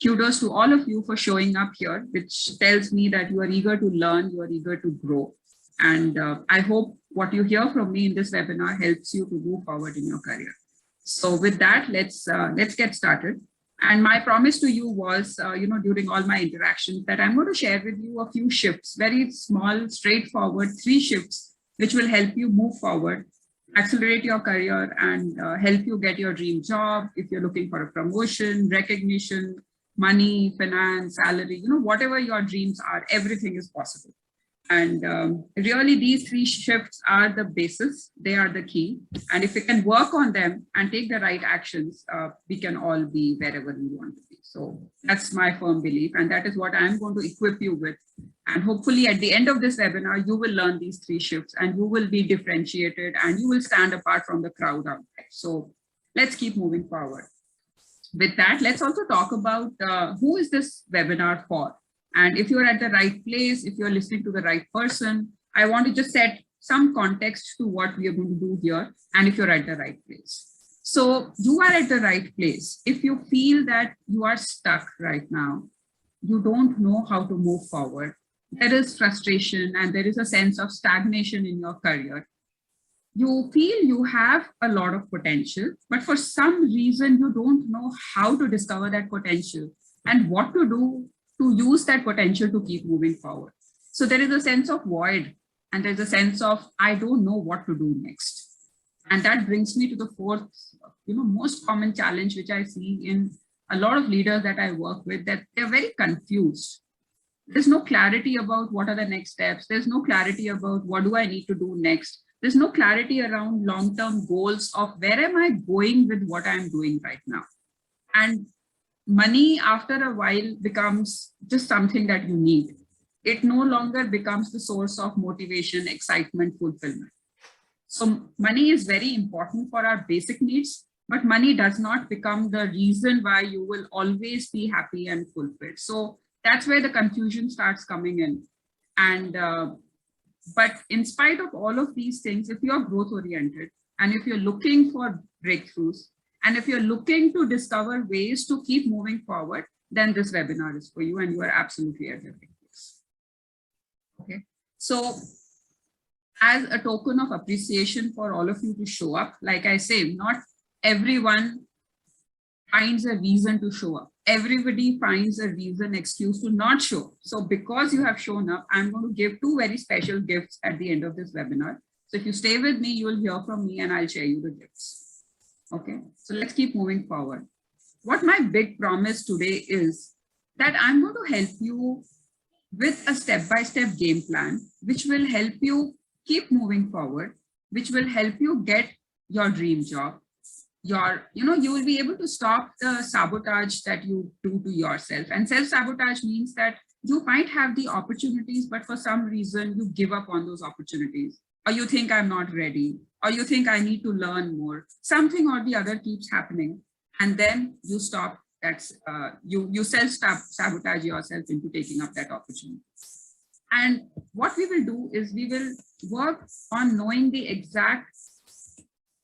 kudos to all of you for showing up here, which tells me that you are eager to learn, you are eager to grow. And I hope what you hear from me in this webinar helps you to move forward in your career. So with that, let's get started. And my promise to you was, during all my interactions, that I'm going to share with you a few shifts, very small, straightforward, 3 shifts, which will help you move forward, accelerate your career, and help you get your dream job. If you're looking for a promotion, recognition, money, finance, salary, whatever your dreams are, everything is possible. And really, these 3 shifts are the basis. They are the key. And if we can work on them and take the right actions, we can all be wherever we want to be. So that's my firm belief. And that is what I'm going to equip you with. And hopefully at the end of this webinar, you will learn these 3 shifts and you will be differentiated and you will stand apart from the crowd out there. So let's keep moving forward. With that, let's also talk about who is this webinar for? And if you're at the right place, if you're listening to the right person, I want to just set some context to what we are going to do here, and if you're at the right place. So you are at the right place. If you feel that you are stuck right now, you don't know how to move forward, there is frustration and there is a sense of stagnation in your career. You feel you have a lot of potential, but for some reason, you don't know how to discover that potential and what to do to use that potential to keep moving forward. So there is a sense of void and there's a sense of, I don't know what to do next. And that brings me to the 4th, most common challenge, which I see in a lot of leaders that I work with, that they're very confused. There's no clarity about what are the next steps. There's no clarity about what do I need to do next. There's no clarity around long-term goals of where am I going with what I'm doing right now. And money after a while becomes just something that you need. It no longer becomes the source of motivation, excitement, fulfillment. So money is very important for our basic needs, but money does not become the reason why you will always be happy and fulfilled. So that's where the confusion starts coming in. And but in spite of all of these things, if you're growth oriented and if you're looking for breakthroughs, and if you're looking to discover ways to keep moving forward, then this webinar is for you and you are absolutely at the right place. Okay, so as a token of appreciation for all of you to show up, like I say, not everyone finds a reason to show up. Everybody finds a reason, excuse to not show up. So because you have shown up, I'm going to give 2 very special gifts at the end of this webinar. So if you stay with me, you will hear from me and I'll share you the gifts. Okay, so let's keep moving forward. What my big promise today is that I'm going to help you with a step-by-step game plan, which will help you keep moving forward, which will help you get your dream job. You will be able to stop the sabotage that you do to yourself. And self-sabotage means that you might have the opportunities, but for some reason you give up on those opportunities. Or you think I'm not ready, or you think I need to learn more. Something or the other keeps happening. And then you stop, you self-sabotage yourself into taking up that opportunity. And what we will do is we will work on knowing the exact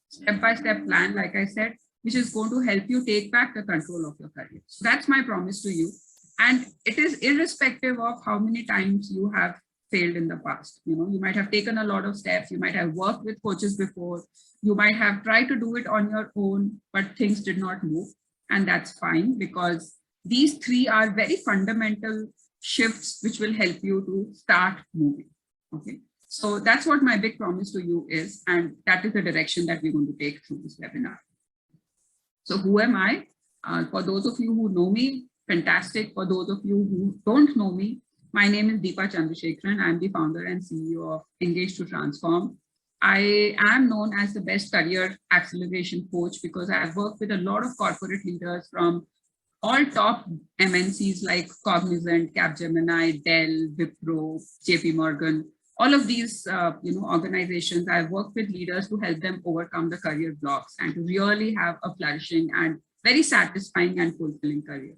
step-by-step plan, like I said, which is going to help you take back the control of your career. So that's my promise to you. And it is irrespective of how many times you have failed in the past. You might have taken a lot of steps. You might have worked with coaches before. You might have tried to do it on your own, but things did not move. And that's fine, because these 3 are very fundamental shifts which will help you to start moving. Okay, so that's what my big promise to you is. And that is the direction that we're going to take through this webinar. So who am I? For those of you who know me, fantastic. For those of you who don't know me, my name is Deepa Chandrasekharan. I'm the founder and CEO of Engage to Transform. I am known as the best career acceleration coach because I have worked with a lot of corporate leaders from all top MNCs like Cognizant, Capgemini, Dell, Wipro, JP Morgan, all of these organizations. I've worked with leaders to help them overcome the career blocks and to really have a flourishing and very satisfying and fulfilling career.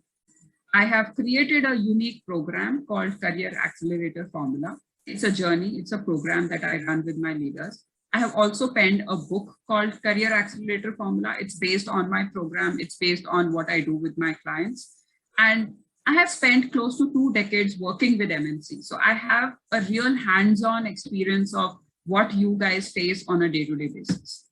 I have created a unique program called Career Accelerator Formula. It's a journey, it's a program that I run with my leaders. I have also penned a book called Career Accelerator Formula. It's based on my program. It's based on what I do with my clients. And I have spent close to 2 decades working with MNC. So I have a real hands-on experience of what you guys face on a day-to-day basis.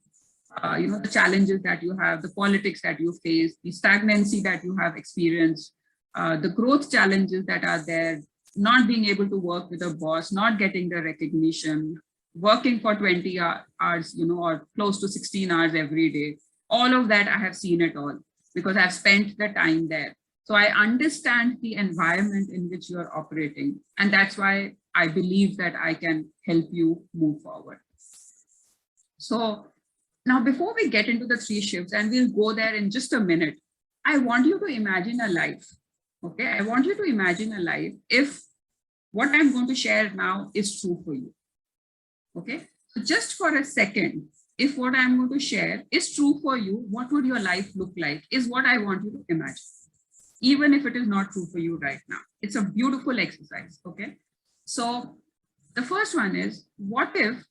The challenges that you have, the politics that you face, the stagnancy that you have experienced, the growth challenges that are there, not being able to work with a boss, not getting the recognition, working for 20 hours, or close to 16 hours every day. All of that, I have seen it all because I've spent the time there. So I understand the environment in which you're operating. And that's why I believe that I can help you move forward. So now, before we get into the 3 shifts, and we'll go there in just a minute, I want you to imagine a life. Okay, I want you to imagine a life if what I'm going to share now is true for you. Okay, so just for a second, if what I'm going to share is true for you, what would your life look like is what I want you to imagine, even if it is not true for you right now. It's a beautiful exercise. Okay, so the first one is, what if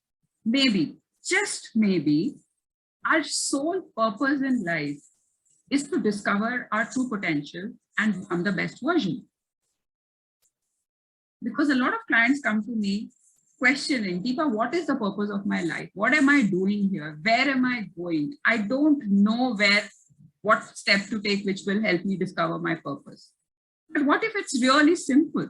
maybe, just maybe, our sole purpose in life is to discover our true potential and become the best version. Because a lot of clients come to me questioning, Deepa, what is the purpose of my life? What am I doing here? Where am I going? I don't know what step to take which will help me discover my purpose. But what if it's really simple?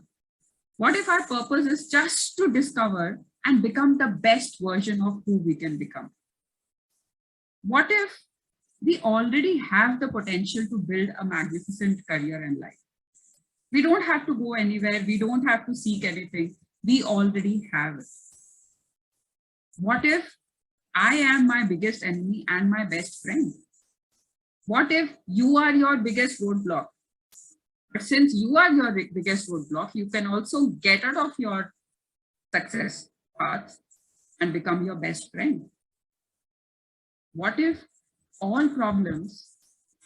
What if our purpose is just to discover and become the best version of who we can become? What if we already have the potential to build a magnificent career in life? We don't have to go anywhere. We don't have to seek anything. We already have it. What if I am my biggest enemy and my best friend? What if you are your biggest roadblock? But since you are your biggest roadblock, you can also get out of your success path and become your best friend. What if all problems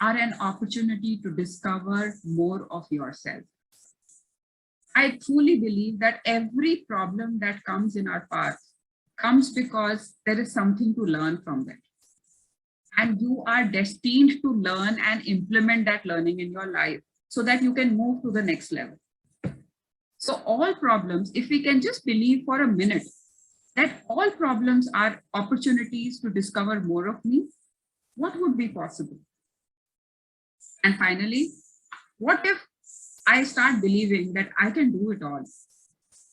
are an opportunity to discover more of yourself? I truly believe that every problem that comes in our path comes because there is something to learn from that. And you are destined to learn and implement that learning in your life so that you can move to the next level. So all problems, if we can just believe for a minute that all problems are opportunities to discover more of me, what would be possible? And finally, what if I start believing that I can do it all?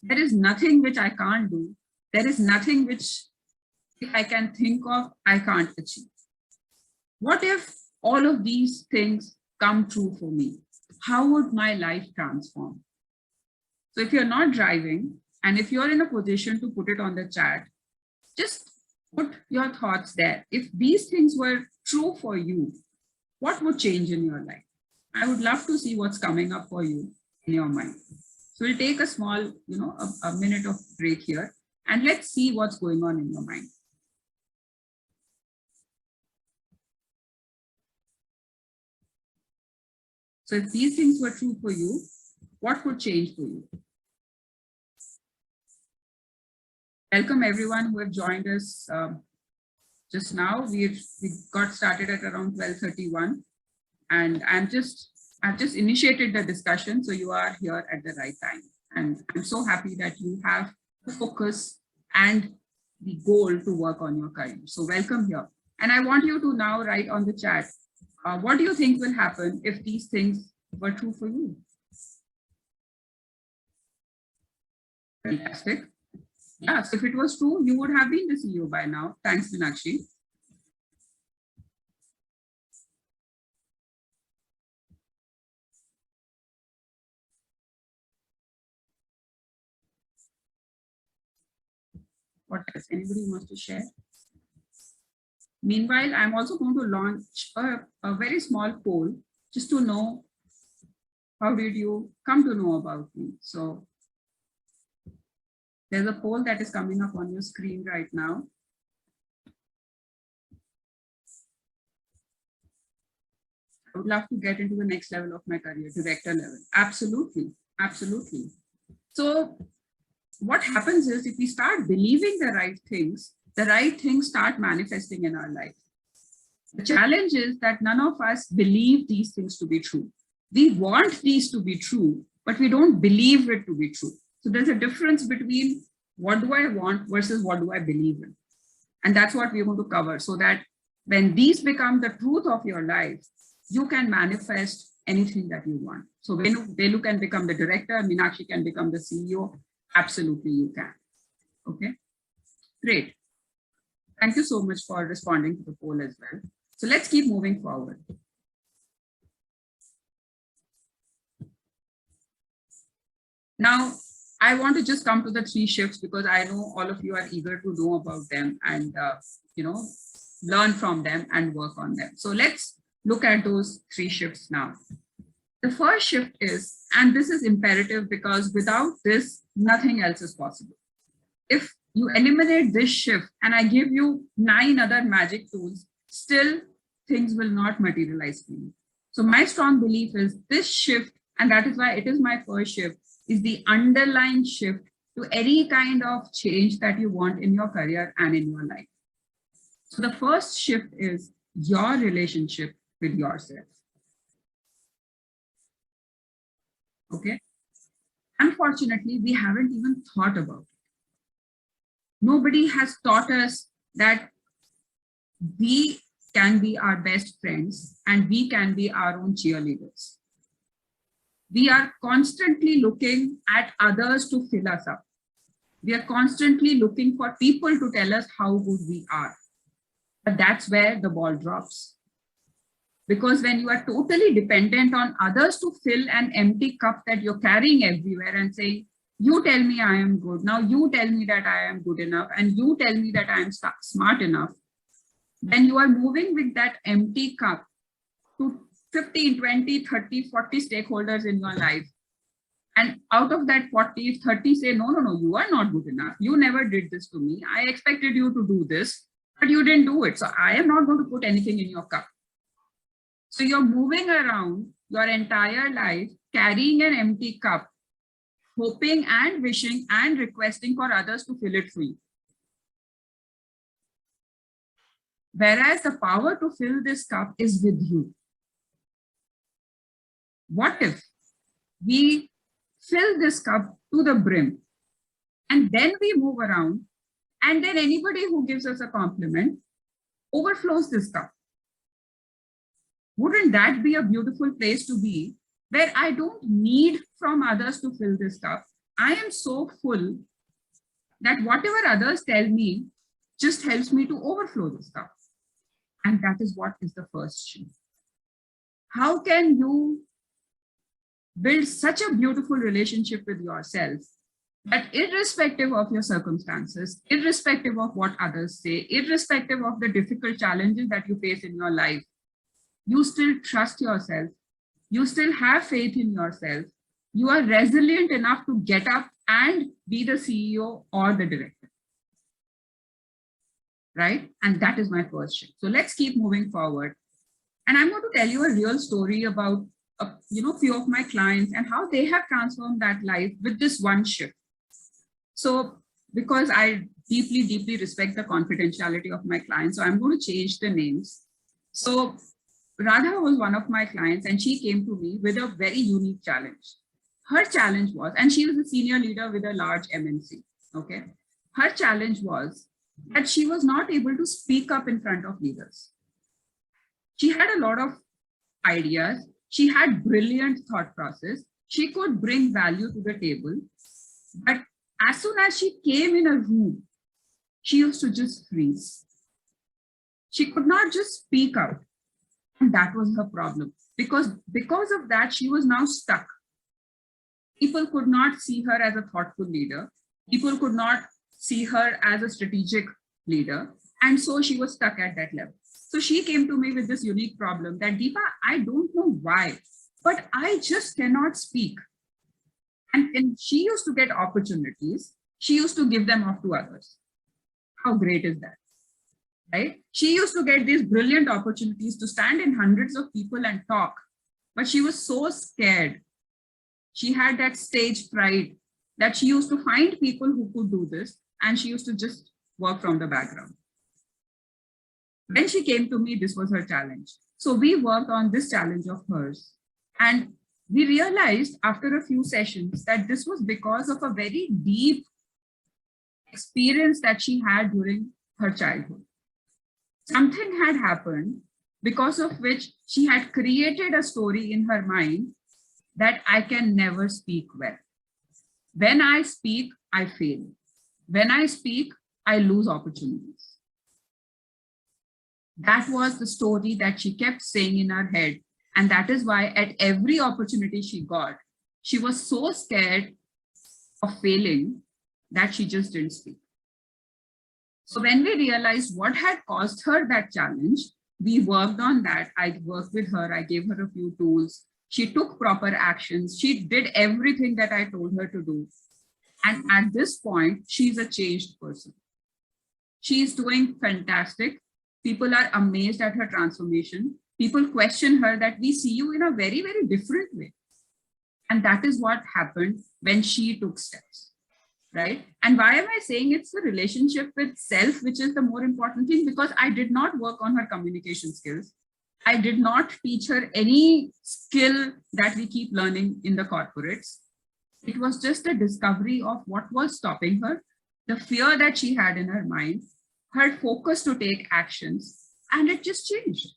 There is nothing which I can't do. There is nothing which, if I can think of, I can't achieve. What if all of these things come true for me? How would my life transform? So if you're not driving, and if you're in a position to put it on the chat, just put your thoughts there. If these things were true for you, what would change in your life? I would love to see what's coming up for you in your mind. So we'll take a small, a minute of break here, and let's see what's going on in your mind. So if these things were true for you, what would change for you? Welcome everyone who have joined us just now. We got started at around 12:31, and I've just initiated the discussion, so you are here at the right time. And I'm so happy that you have the focus and the goal to work on your career. So welcome here. And I want you to now write on the chat, what do you think will happen if these things were true for you? Fantastic. Yes, if it was true, you would have been the CEO by now. Thanks, Meenakshi. What else? Anybody wants to share? Meanwhile, I'm also going to launch a very small poll just to know how did you come to know about me. So there's a poll that is coming up on your screen right now. I would love to get into the next level of my career, director level. Absolutely, absolutely. So what happens is if we start believing the right things start manifesting in our life. The challenge is that none of us believe these things to be true. We want these to be true, but we don't believe it to be true. So there's a difference between what do I want versus what do I believe in. And that's what we're going to cover, so that when these become the truth of your life, you can manifest anything that you want. So Venu can become the director, Meenakshi can become the CEO. Absolutely, you can. Okay, great. Thank you so much for responding to the poll as well. So let's keep moving forward. Now, I want to just come to the 3 shifts because I know all of you are eager to know about them and, learn from them and work on them. So let's look at those 3 shifts now. The first shift is, and this is imperative because without this, nothing else is possible. If you eliminate this shift and I give you 9 other magic tools, still things will not materialize for you. So my strong belief is this shift, and that is why it is my first shift, is the underlying shift to any kind of change that you want in your career and in your life. So the first shift is your relationship with yourself. Okay. Unfortunately, we haven't even thought about it. Nobody has taught us that we can be our best friends and we can be our own cheerleaders. We are constantly looking at others to fill us up. We are constantly looking for people to tell us how good we are. But that's where the ball drops. Because when you are totally dependent on others to fill an empty cup that you're carrying everywhere and say, you tell me I am good, now you tell me that I am good enough, and you tell me that I am smart enough, then you are moving with that empty cup to 15, 20, 30, 40 stakeholders in your life. And out of that 40, 30 say, no, you are not good enough. You never did this to me. I expected you to do this, but you didn't do it. So I am not going to put anything in your cup. So you're moving around your entire life, carrying an empty cup, hoping and wishing and requesting for others to fill it for you. Whereas the power to fill this cup is with you. What if we fill this cup to the brim and then we move around and then anybody who gives us a compliment overflows this cup? Wouldn't that be a beautiful place to be, where I don't need from others to fill this cup? I am so full that whatever others tell me just helps me to overflow this cup. And that is what is the first shift. How can you build such a beautiful relationship with yourself that irrespective of your circumstances, irrespective of what others say, irrespective of the difficult challenges that you face in your life, you still trust yourself, you still have faith in yourself, you are resilient enough to get up and be the CEO or the director, right? And that is my first shift. So let's keep moving forward. And I'm going to tell you a real story about few of my clients and how they have transformed that life with this one shift. So because I deeply, deeply respect the confidentiality of my clients, so I'm going to change the names. So Radha was one of my clients and she came to me with a very unique challenge. Her challenge was, and she was a senior leader with a large MNC, okay? Her challenge was that she was not able to speak up in front of leaders. She had a lot of ideas. She had brilliant thought process. She could bring value to the table. But as soon as she came in a room, she used to just freeze. She could not just speak out. And that was her problem. Because of that, she was now stuck. People could not see her as a thoughtful leader. People could not see her as a strategic leader. And so she was stuck at that level. So she came to me with this unique problem that, Deepa, I don't know why, but I just cannot speak. And she used to get opportunities. She used to give them off to others. How great is that? Right? She used to get these brilliant opportunities to stand in hundreds of people and talk, but she was so scared. She had that stage pride that she used to find people who could do this, and she used to just work from the background. When she came to me, this was her challenge. So we worked on this challenge of hers. And we realized after a few sessions that this was because of a very deep experience that she had during her childhood. Something had happened because of which she had created a story in her mind that I can never speak well. When I speak, I fail. When I speak, I lose opportunities. That was the story that she kept saying in her head. And that is why at every opportunity she got, she was so scared of failing that she just didn't speak. So when we realized what had caused her that challenge, we worked on that. I worked with her. I gave her a few tools. She took proper actions. She did everything that I told her to do. And at this point, she's a changed person. She's doing fantastic. People are amazed at her transformation. People question her that we see you in a very, very different way. And that is what happened when she took steps, right? And why am I saying it's the relationship with self, which is the more important thing? Because I did not work on her communication skills. I did not teach her any skill that we keep learning in the corporates. It was just a discovery of what was stopping her, the fear that she had in her mind, her focus to take actions, and it just changed.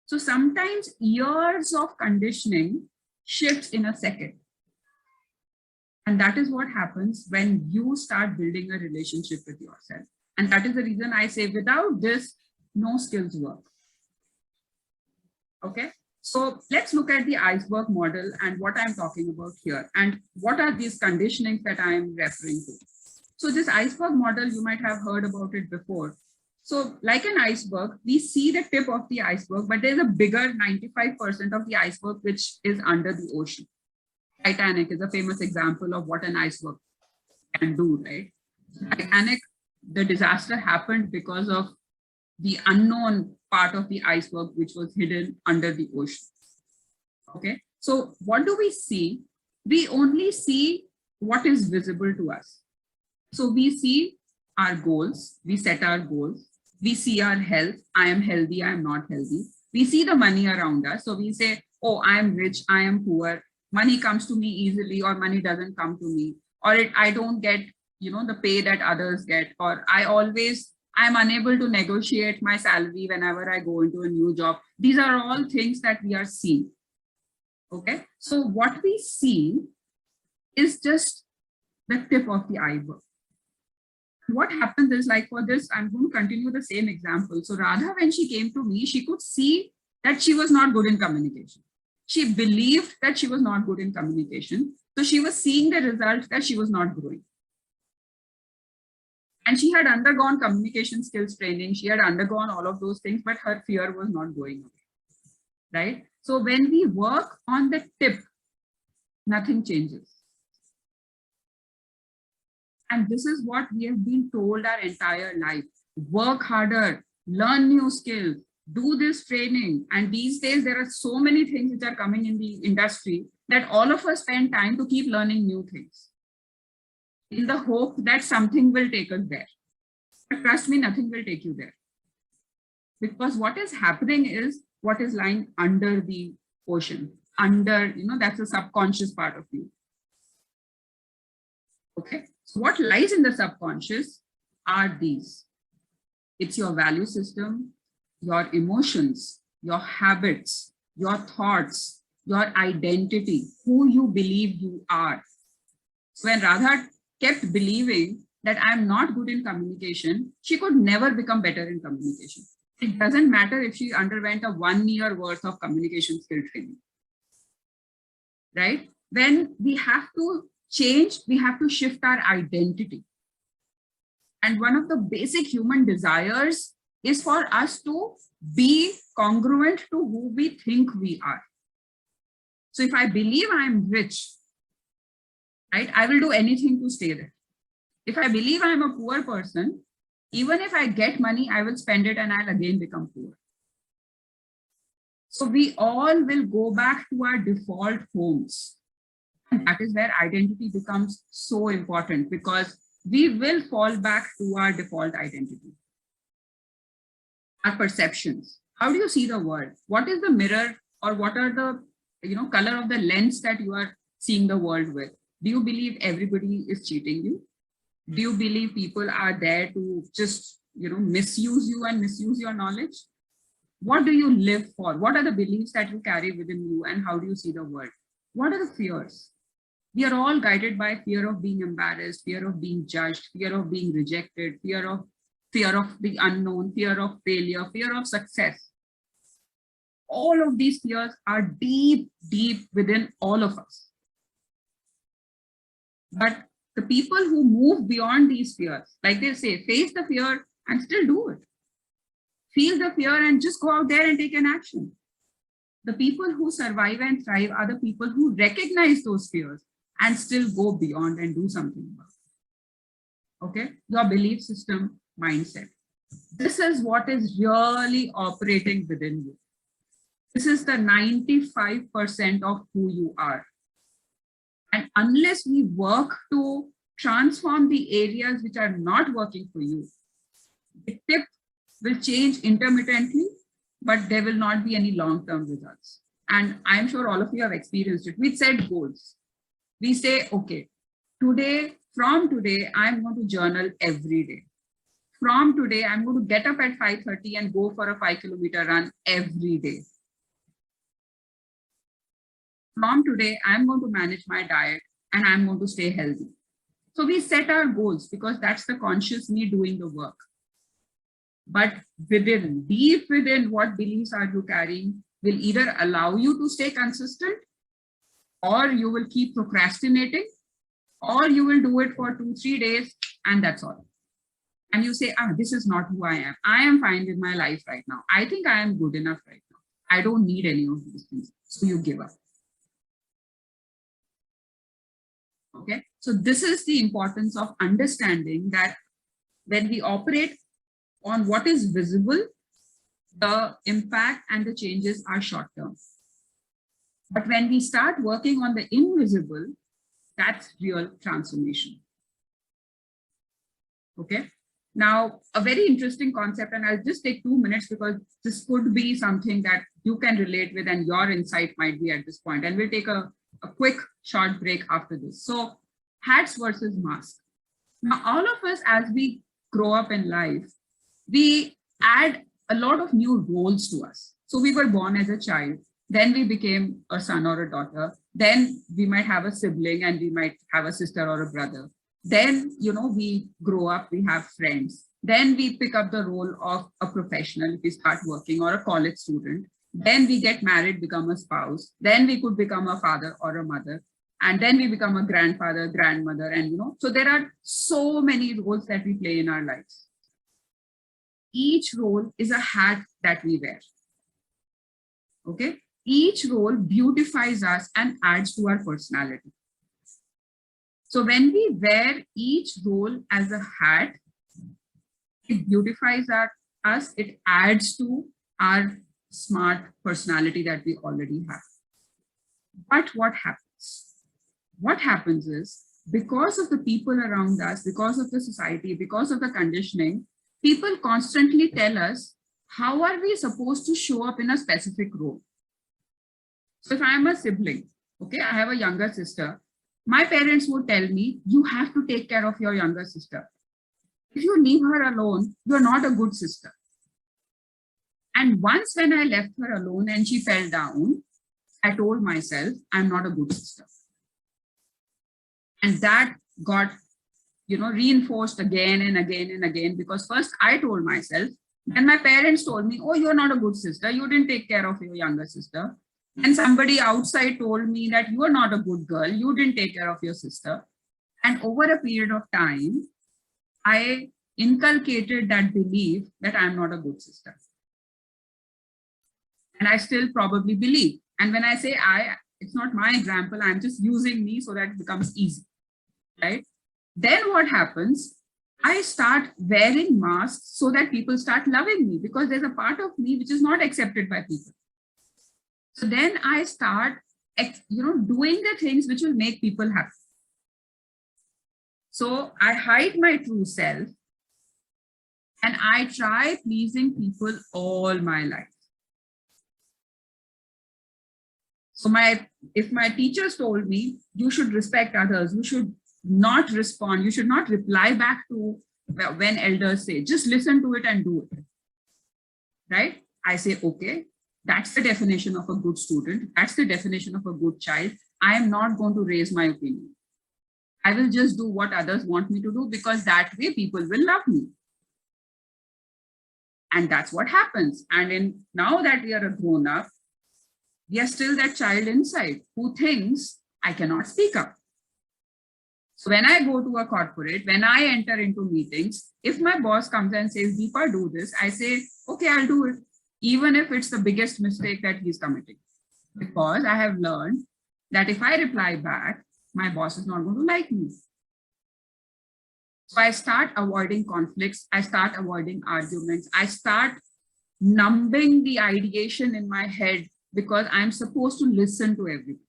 So sometimes years of conditioning shifts in a second. And that is what happens when you start building a relationship with yourself. And that is the reason I say without this, no skills work. Okay. So let's look at the iceberg model and what I'm talking about here. And what are these conditionings that I'm referring to? So this iceberg model, you might have heard about it before. So like an iceberg, we see the tip of the iceberg, but there's a bigger 95% of the iceberg, which is under the ocean. Titanic is a famous example of what an iceberg can do, right? Titanic, the disaster happened because of the unknown part of the iceberg, which was hidden under the ocean. Okay, so what do we see? We only see what is visible to us. So we see our goals, we set our goals, we see our health, I am healthy, I am not healthy. We see the money around us. So we say, oh, I am rich, I am poor, money comes to me easily or money doesn't come to me, or I don't get, the pay that others get, or I'm unable to negotiate my salary whenever I go into a new job. These are all things that we are seeing. Okay, so what we see is just the tip of the iceberg. What happens is, like for this, I'm going to continue the same example. So Radha, when she came to me, she could see that she was not good in communication. She believed that she was not good in communication. So she was seeing the result that she was not growing. And she had undergone communication skills training. She had undergone all of those things, but her fear was not going away, right? So when we work on the tip, nothing changes. And this is what we have been told our entire life. Work harder, learn new skills, do this training. And these days, there are so many things which are coming in the industry that all of us spend time to keep learning new things in the hope that something will take us there. But trust me, nothing will take you there. Because what is happening is what is lying under the ocean. That's the subconscious part of you. Okay. So what lies in the subconscious are these. It's your value system, your emotions, your habits, your thoughts, your identity, who you believe you are. So when Radha kept believing that I'm not good in communication, she could never become better in communication. It doesn't matter if she underwent a 1 year worth of communication skill training, right? When we have to change, we have to shift our identity. And one of the basic human desires is for us to be congruent to who we think we are. So if I believe I'm rich, right, I will do anything to stay there. If I believe I'm a poor person, even if I get money, I will spend it and I'll again become poor. So we all will go back to our default homes. And that is where identity becomes so important, because we will fall back to our default identity. Our perceptions. How do you see the world? What is the mirror Or what are the, color of the lens that you are seeing the world with? Do you believe everybody is cheating you? Do you believe people are there to just, misuse you and misuse your knowledge? What do you live for? What are the beliefs that you carry within you, and how do you see the world? What are the fears? We are all guided by fear of being embarrassed, fear of being judged, fear of being rejected, fear of the unknown, fear of failure, fear of success. All of these fears are deep, deep within all of us. But the people who move beyond these fears, like they say, face the fear and still do it. Feel the fear and just go out there and take an action. The people who survive and thrive are the people who recognize those fears and still go beyond and do something about it. Okay, your belief system, mindset. This is what is really operating within you. This is the 95% of who you are. And unless we work to transform the areas which are not working for you, the tip will change intermittently, but there will not be any long-term results. And I'm sure all of you have experienced it. We set goals. We say, okay, from today, I'm going to journal every day. From today, I'm going to get up at 5:30 and go for a 5-kilometer run every day. From today, I'm going to manage my diet and I'm going to stay healthy. So we set our goals because that's the conscious me doing the work. But deep within, what beliefs are you carrying will either allow you to stay consistent, or you will keep procrastinating, or you will do it for 2-3 days and that's all. And you say, this is not who I am. I am fine with my life right now. I think I am good enough right now. I don't need any of these things. So you give up. Okay, so this is the importance of understanding that when we operate on what is visible, the impact and the changes are short term. But when we start working on the invisible, that's real transformation. Okay, now a very interesting concept, and I'll just take 2 minutes because this could be something that you can relate with and your insight might be at this point. And we'll take a quick short break after this. So hats versus masks. Now, all of us, as we grow up in life, we add a lot of new roles to us. So we were born as a child, then we became a son or a daughter, then we might have a sibling and we might have a sister or a brother. Then, we grow up, we have friends. Then we pick up the role of a professional if we start working, or a college student. Then we get married, become a spouse. Then we could become a father or a mother. And then we become a grandfather, grandmother, and so there are so many roles that we play in our lives. Each role is a hat that we wear. Okay, each role beautifies us and adds to our personality. So when we wear each role as a hat, it beautifies us, it adds to our smart personality that we already have. But what happens? What happens is, because of the people around us, because of the society, because of the conditioning, people constantly tell us, how are we supposed to show up in a specific role? So if I'm a sibling, okay, I have a younger sister, my parents would tell me, you have to take care of your younger sister. If you leave her alone, you're not a good sister. And once when I left her alone and she fell down, I told myself, I'm not a good sister. And that got, reinforced again and again and again, because first I told myself, then my parents told me, oh, you're not a good sister. You didn't take care of your younger sister. And somebody outside told me that you are not a good girl. You didn't take care of your sister. And over a period of time, I inculcated that belief that I'm not a good sister. And I still probably believe. And when I say it's not my example, I'm just using me so that it becomes easy, right? Then what happens? I start wearing masks so that people start loving me, because there's a part of me which is not accepted by people. So then I start, doing the things which will make people happy. So I hide my true self and I try pleasing people all my life. So if my teachers told me, you should respect others, you should not respond, you should not reply back to when elders say, just listen to it and do it, right? I say, okay, that's the definition of a good student. That's the definition of a good child. I am not going to raise my opinion. I will just do what others want me to do, because that way people will love me. And that's what happens. And now that we are a grown up, we are still that child inside who thinks I cannot speak up. So when I go to a corporate, when I enter into meetings, if my boss comes and says, Deepa, do this, I say, okay, I'll do it, even if it's the biggest mistake that he's committing. Because I have learned that if I reply back, my boss is not going to like me. So I start avoiding conflicts. I start avoiding arguments. I start numbing the ideation in my head, because I'm supposed to listen to everything.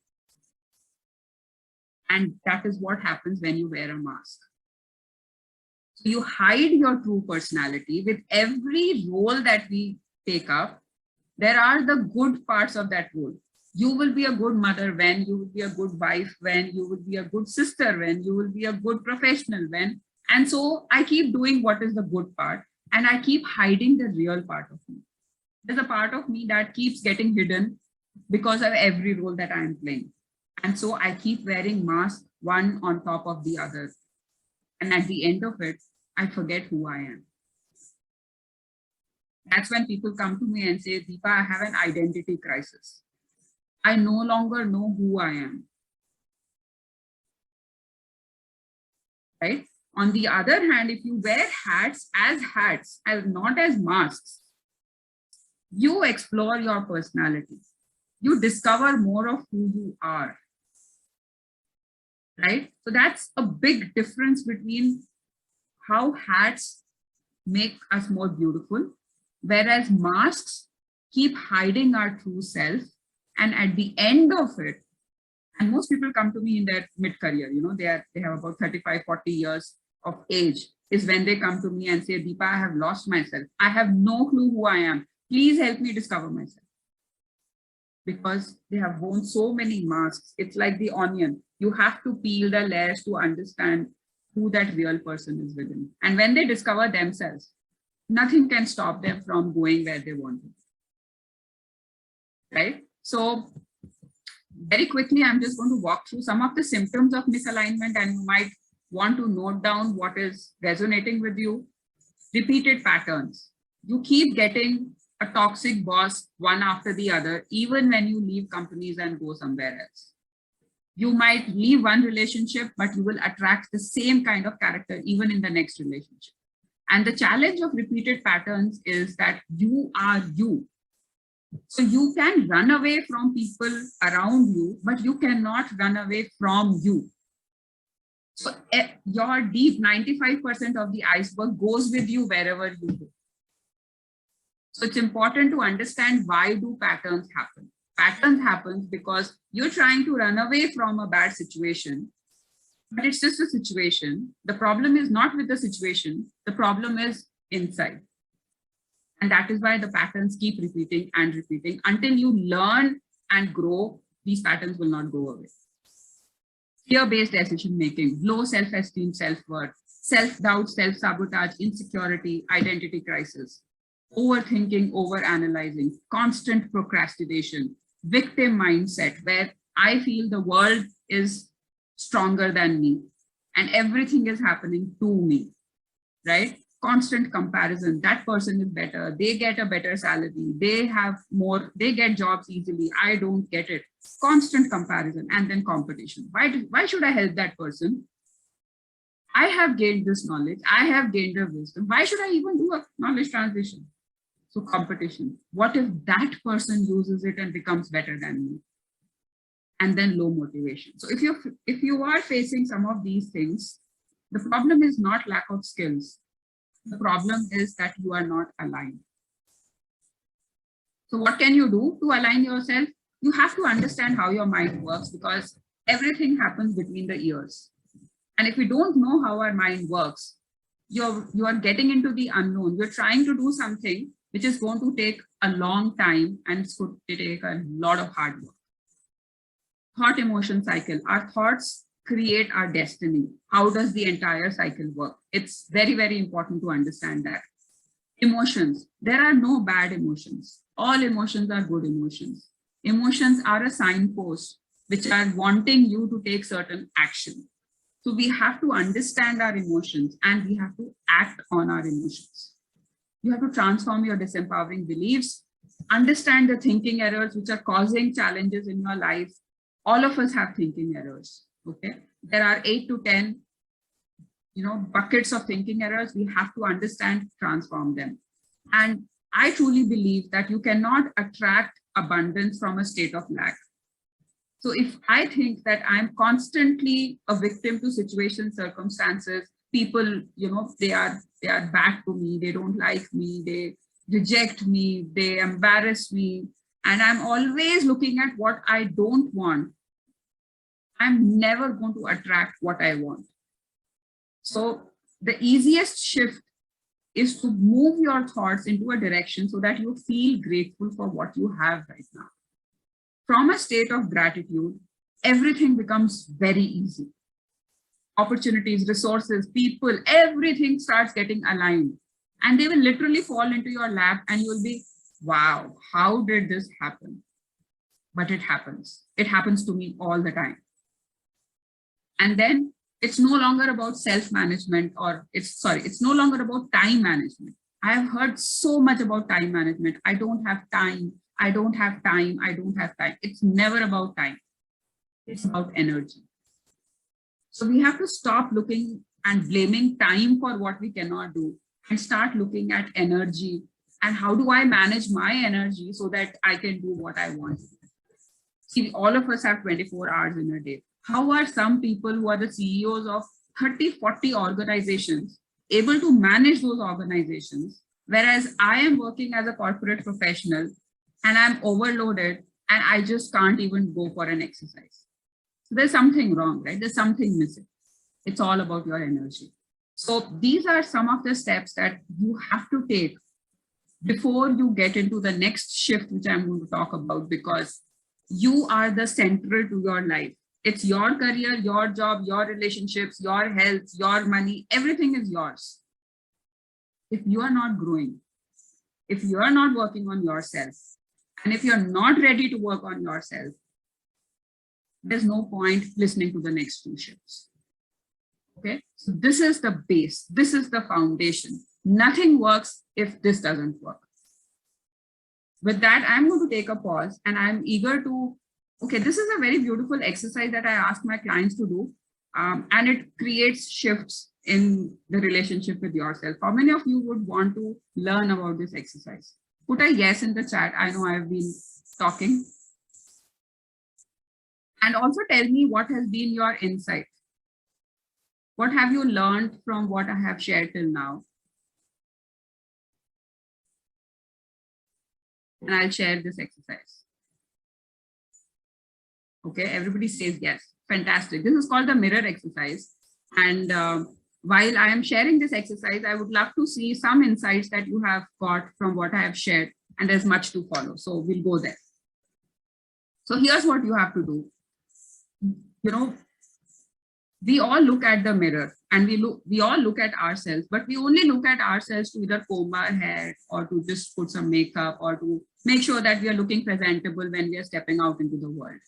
And that is what happens when you wear a mask. So you hide your true personality. With every role that we take up, there are the good parts of that role. You will be a good mother when, you will be a good wife when, you will be a good sister when, you will be a good professional when. And so I keep doing what is the good part, and I keep hiding the real part of me. There's a part of me that keeps getting hidden because of every role that I'm playing. And so I keep wearing masks, one on top of the other. And at the end of it, I forget who I am. That's when people come to me and say, Deepa, I have an identity crisis. I no longer know who I am. Right? On the other hand, if you wear hats, as not as masks, you explore your personality. You discover more of who you are. Right? So that's a big difference between how hats make us more beautiful, whereas masks keep hiding our true self. And at the end of it, and most people come to me in their mid-career, they have about 35, 40 years of age, is when they come to me and say, Deepa, I have lost myself. I have no clue who I am. Please help me discover myself. Because they have worn so many masks. It's like the onion. You have to peel the layers to understand who that real person is within. And when they discover themselves, nothing can stop them from going where they want to. Right? So very quickly, I'm just going to walk through some of the symptoms of misalignment, and you might want to note down what is resonating with you. Repeated patterns. You keep getting a toxic boss one after the other, even when you leave companies and go somewhere else. You might leave one relationship, but you will attract the same kind of character even in the next relationship. And the challenge of repeated patterns is that you are you. So you can run away from people around you, but you cannot run away from you. So your deep 95% of the iceberg goes with you wherever you go. So it's important to understand, why do patterns happen? Patterns happen because you're trying to run away from a bad situation, but it's just a situation. The problem is not with the situation. The problem is inside. And that is why the patterns keep repeating and repeating until you learn and grow. These patterns will not go away. Fear-based decision-making, low self-esteem, self-worth, self-doubt, self-sabotage, insecurity, identity crisis, overthinking, overanalyzing, constant procrastination, victim mindset, where I feel the world is stronger than me and everything is happening to me, right? Constant comparison, that person is better, they get a better salary, they have more, they get jobs easily, I don't get it. Constant comparison, and then competition. Why should I help that person? I have gained this knowledge, I have gained the wisdom. Why should I even do a knowledge transition? So competition. What if that person uses it and becomes better than me? And then low motivation. So if you are facing some of these things, the problem is not lack of skills. The problem is that you are not aligned. So what can you do to align yourself? You have to understand how your mind works, because everything happens between the ears. And if we don't know how our mind works, you are getting into the unknown. You're trying to do something which is going to take a long time, and it's going to take a lot of hard work. thought emotion cycle. Our thoughts create our destiny. How does the entire cycle work? It's very, very important to understand that. Emotions. There are no bad emotions. All emotions are good emotions. Emotions are a signpost which are wanting you to take certain action. So we have to understand our emotions and we have to act on our emotions. You have to transform your disempowering beliefs, understand the thinking errors which are causing challenges in your life. All of us have thinking errors, okay? There are 8 to 10, buckets of thinking errors. We have to understand, transform them. And I truly believe that you cannot attract abundance from a state of lack. So if I think that I'm constantly a victim to situations, circumstances, people, they are bad to me, they don't like me, they reject me, they embarrass me, and I'm always looking at what I don't want, I'm never going to attract what I want. So the easiest shift is to move your thoughts into a direction so that you feel grateful for what you have right now. From a state of gratitude, everything becomes very easy. Opportunities, resources, people, everything starts getting aligned. And they will literally fall into your lap and you'll be, wow, how did this happen? But it happens. It happens to me all the time. And then it's no longer about self-management, or it's no longer about time management. I have heard so much about time management. I don't have time. I don't have time. I don't have time. It's never about time. It's about energy. So we have to stop looking and blaming time for what we cannot do and start looking at energy and how do I manage my energy so that I can do what I want. See, all of us have 24 hours in a day. How are some people who are the CEOs of 30, 40 organizations able to manage those organizations, whereas I am working as a corporate professional and I'm overloaded and I just can't even go for an exercise? So there's something wrong, right? There's something missing. It's all about your energy. So these are some of the steps that you have to take before you get into the next shift, which I'm going to talk about, because you are the central to your life. It's your career, your job, your relationships, your health, your money, everything is yours. If you are not growing, if you are not working on yourself, and if you're not ready to work on yourself, there's no point listening to the next two shifts. Okay, so this is the base, this is the foundation. Nothing works if this doesn't work. With that, I'm going to take a pause and I'm eager to, okay, this is a very beautiful exercise that I ask my clients to do. And it creates shifts in the relationship with yourself. How many of you would want to learn about this exercise? Put a yes in the chat. I know I've been talking. And also tell me what has been your insight. What have you learned from what I have shared till now? And I'll share this exercise. Okay, everybody says yes. Fantastic. This is called the mirror exercise. And while I am sharing this exercise, I would love to see some insights that you have got from what I have shared. And there's much to follow. So we'll go there. So here's what you have to do. We all look at the mirror and we all look at ourselves, but we only look at ourselves to either comb our hair or to just put some makeup or to make sure that we are looking presentable when we are stepping out into the world,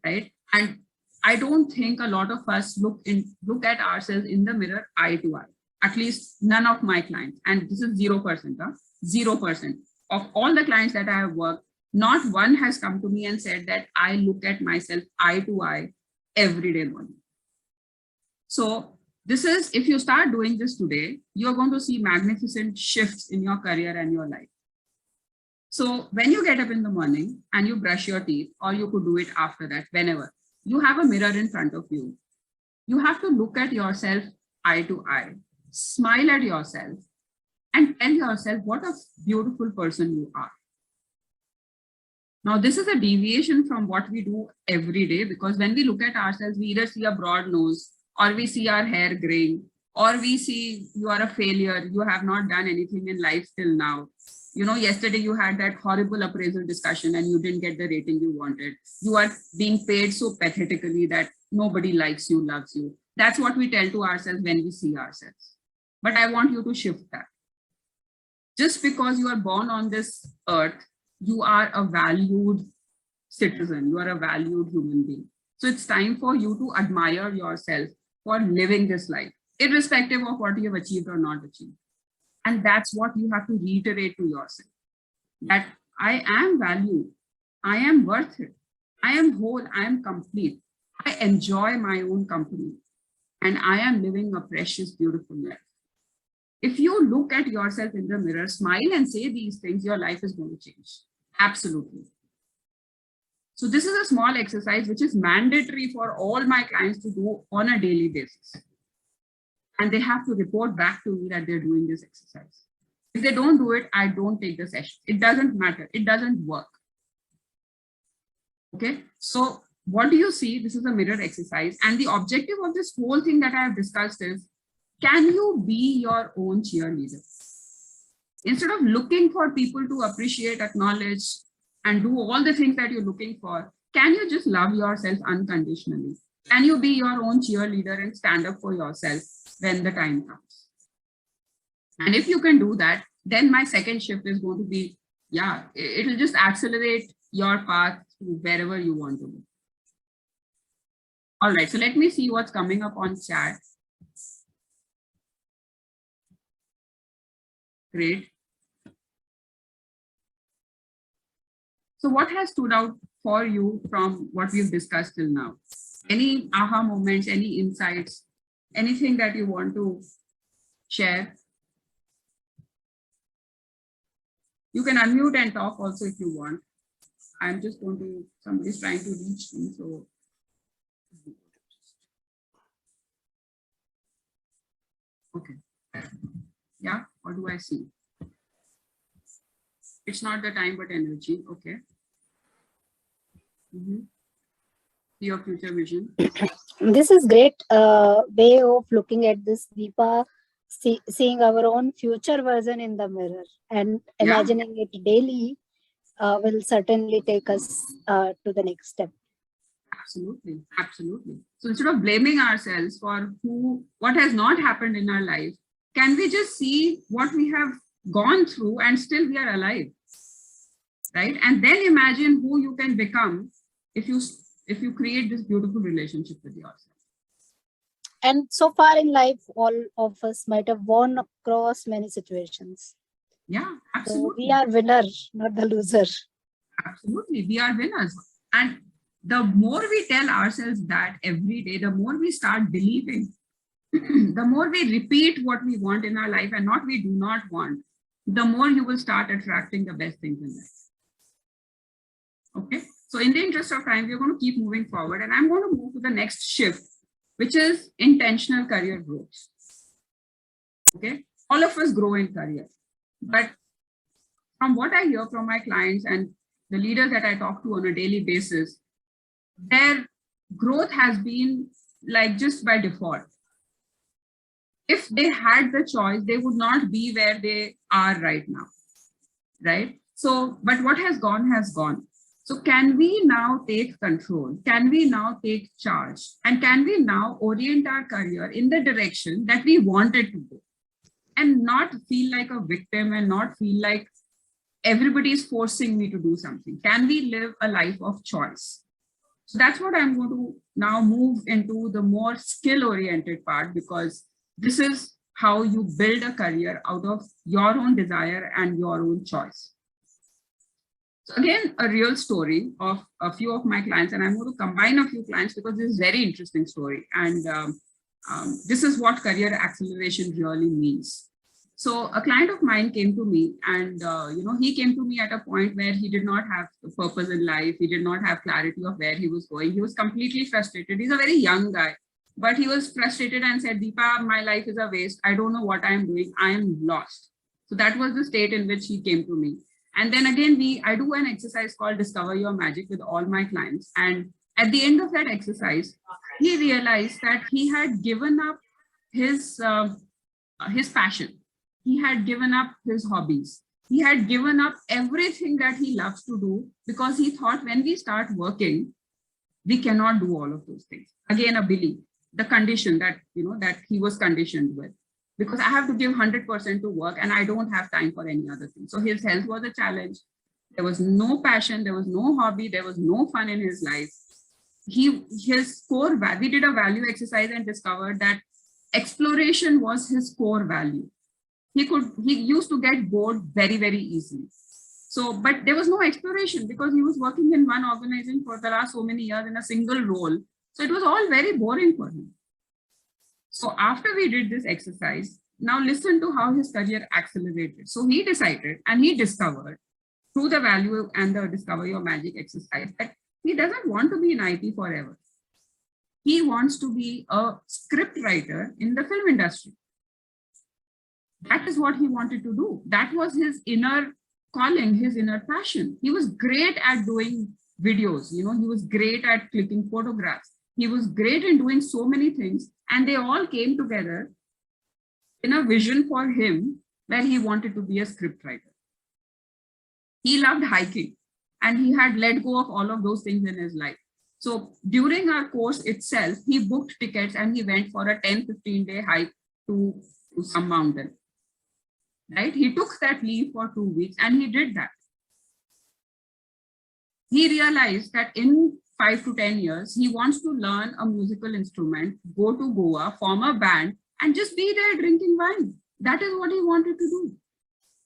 right? And I don't think a lot of us look at ourselves in the mirror eye to eye. At least none of my clients, and this is 0%, 0% of all the clients that I have worked, not one has come to me and said that I look at myself eye to eye every day morning. So this is, if you start doing this today, you're going to see magnificent shifts in your career and your life. So when you get up in the morning and you brush your teeth, or you could do it after that, whenever, you have a mirror in front of you. You have to look at yourself eye to eye, smile at yourself, and tell yourself what a beautiful person you are. Now, this is a deviation from what we do every day, because when we look at ourselves, we either see a broad nose, or we see our hair graying, or we see you are a failure, you have not done anything in life till now. You know, yesterday you had that horrible appraisal discussion and you didn't get the rating you wanted. You are being paid so pathetically that nobody likes you, loves you. That's what we tell to ourselves when we see ourselves. But I want you to shift that. Just because you are born on this earth, you are a valued citizen, you are a valued human being. So it's time for you to admire yourself for living this life, irrespective of what you have achieved or not achieved. And that's what you have to reiterate to yourself, that I am valued, I am worth it, I am whole, I am complete, I enjoy my own company, and I am living a precious, beautiful life. If you look at yourself in the mirror, smile and say these things, your life is going to change. Absolutely. So this is a small exercise which is mandatory for all my clients to do on a daily basis. And they have to report back to me that they're doing this exercise. If they don't do it, I don't take the session. It doesn't matter. It doesn't work. Okay. So what do you see? This is a mirror exercise. And the objective of this whole thing that I have discussed is, can you be your own cheerleader? Instead of looking for people to appreciate, acknowledge, and do all the things that you're looking for, can you just love yourself unconditionally? Can you be your own cheerleader and stand up for yourself when the time comes? And if you can do that, then my second shift is going to be, yeah, it'll just accelerate your path to wherever you want to go. All right, so let me see what's coming up on chat. Great. So what has stood out for you from what we've discussed till now? Any aha moments, any insights, anything that you want to share? You can unmute and talk also if you want. I'm just going to, somebody's trying to reach me, so. Okay. Yeah, what do I see? It's not the time, but energy. Okay. Your future vision. This is great way of looking at this, Deepa, seeing our own future version in the mirror and imagining it daily will certainly take us to the next step. Absolutely, absolutely. So instead of blaming ourselves for what has not happened in our life, can we just see what we have gone through and still we are alive, right? And then imagine who you can become if you create this beautiful relationship with yourself. And so far in life, all of us might have won across many situations. Yeah, absolutely. So we are winners, not the loser. Absolutely, we are winners. And the more we tell ourselves that every day, the more we start believing, the more we repeat what we want in our life and not we do not want, the more you will start attracting the best things in life. Okay, so in the interest of time, we're going to keep moving forward, and I'm going to move to the next shift, which is intentional career growth. Okay, all of us grow in career, but from what I hear from my clients and the leaders that I talk to on a daily basis, their growth has been like just by default. If they had the choice, they would not be where they are right now, right? So, but what has gone has gone. So can we now take control? Can we now take charge? And can we now orient our career in the direction that we wanted to go? And not feel like a victim and not feel like everybody is forcing me to do something. Can we live a life of choice? So that's what I'm going to now move into the more skill-oriented part, because this is how you build a career out of your own desire and your own choice. So again, a real story of a few of my clients, and I'm going to combine a few clients because this is a very interesting story. And this is what career acceleration really means. So a client of mine came to me, and he came to me at a point where he did not have a purpose in life. He did not have clarity of where he was going. He was completely frustrated. He's a very young guy, but he was frustrated and said, "Deepa, my life is a waste. I don't know what I am doing. I am lost." So that was the state in which he came to me. And then again, I do an exercise called Discover Your Magic with all my clients. And at the end of that exercise, he realized that he had given up his passion. He had given up his hobbies. He had given up everything that he loves to do because he thought when we start working, we cannot do all of those things. Again, a belief, the condition that, that he was conditioned with, because I have to give 100% to work and I don't have time for any other thing. So his health was a challenge. There was no passion, there was no hobby, there was no fun in his life. His core value, we did a value exercise and discovered that exploration was his core value. He used to get bored very, very easily. So, but there was no exploration because he was working in one organization for the last so many years in a single role. So it was all very boring for him. So after we did this exercise, now listen to how his career accelerated. So he decided and he discovered through the value and the discover your magic exercise that he doesn't want to be in IT forever. He wants to be a script writer in the film industry. That is what he wanted to do. That was his inner calling, his inner passion. He was great at doing videos. He was great at clicking photographs. He was great in doing so many things. And they all came together in a vision for him where he wanted to be a script writer. He loved hiking and he had let go of all of those things in his life. So during our course itself, he booked tickets and he went for a 10-15 day hike to some mountain. Right? He took that leave for 2 weeks and he did that. He realized that in 5 to 10 years, he wants to learn a musical instrument, go to Goa, form a band, and just be there drinking wine. That is what he wanted to do.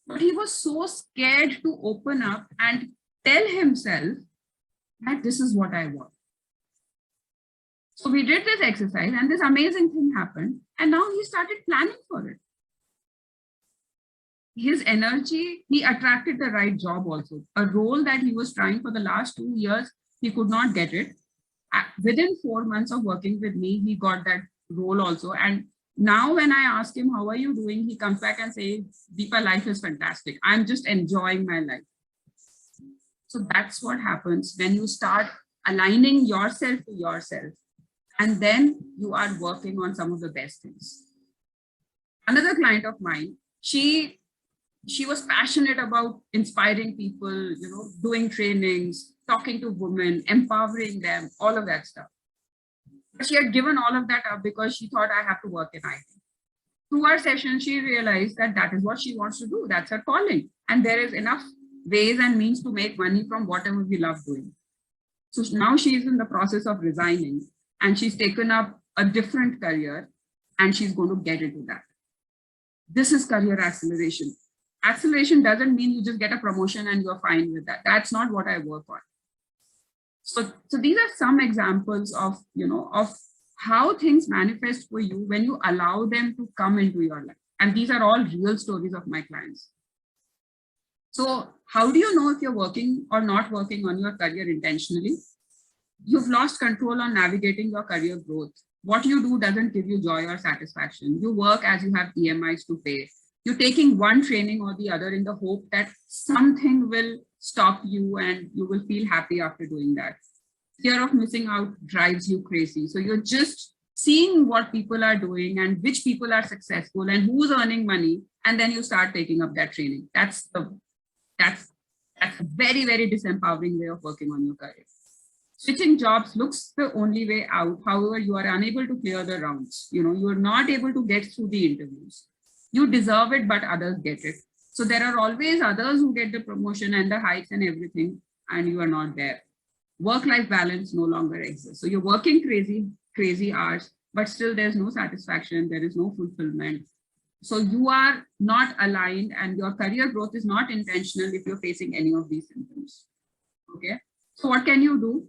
But he was so scared to open up and tell himself that this is what I want. So we did this exercise and this amazing thing happened. And now he started planning for it. His energy, he attracted the right job also. A role that he was trying for the last 2 years, he could not get it. Within 4 months of working with me, he got that role also. And now when I ask him, how are you doing? He comes back and says, Deepa, life is fantastic. I'm just enjoying my life. So that's what happens when you start aligning yourself to yourself. And then you are working on some of the best things. Another client of mine, she was passionate about inspiring people, doing trainings, talking to women, empowering them, all of that stuff. But she had given all of that up because she thought I have to work in IT. Through our session, she realized that that is what she wants to do. That's her calling. And there is enough ways and means to make money from whatever we love doing. So now she's in the process of resigning and she's taken up a different career and she's going to get into that. This is career acceleration. Acceleration doesn't mean you just get a promotion and you're fine with that. That's not what I work on. So these are some examples of, of how things manifest for you when you allow them to come into your life. And these are all real stories of my clients. So how do you know if you're working or not working on your career intentionally? You've lost control on navigating your career growth. What you do doesn't give you joy or satisfaction. You work as you have EMIs to pay. You're taking one training or the other in the hope that something will stop you and you will feel happy after doing that. Fear of missing out drives you crazy. So you're just seeing what people are doing and which people are successful and who's earning money. And then you start taking up that training. That's a very, very disempowering way of working on your career. Switching jobs looks the only way out. However, you are unable to clear the rounds. You are not able to get through the interviews. You deserve it, but others get it. So there are always others who get the promotion and the hikes and everything, and you are not there. Work-life balance no longer exists. So you're working crazy hours, but still there's no satisfaction. There is no fulfillment. So you are not aligned and your career growth is not intentional if you're facing any of these symptoms. Okay. So what can you do?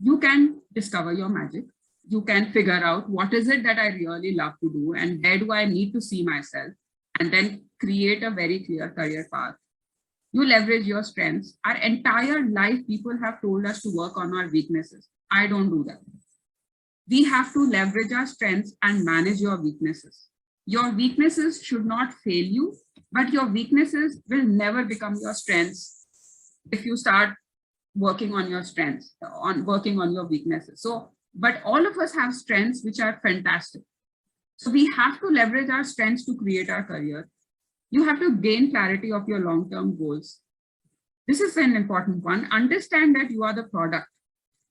You can discover your magic. You can figure out what is it that I really love to do and where do I need to see myself, and then create a very clear career path. You leverage your strengths. Our entire life, people have told us to work on our weaknesses. I don't do that. We have to leverage our strengths and manage your weaknesses. Your weaknesses should not fail you, but your weaknesses will never become your strengths if you start working on your strengths, working on your weaknesses. So, but all of us have strengths which are fantastic. So we have to leverage our strengths to create our career. You have to gain clarity of your long-term goals. This is an important one. Understand that you are the product.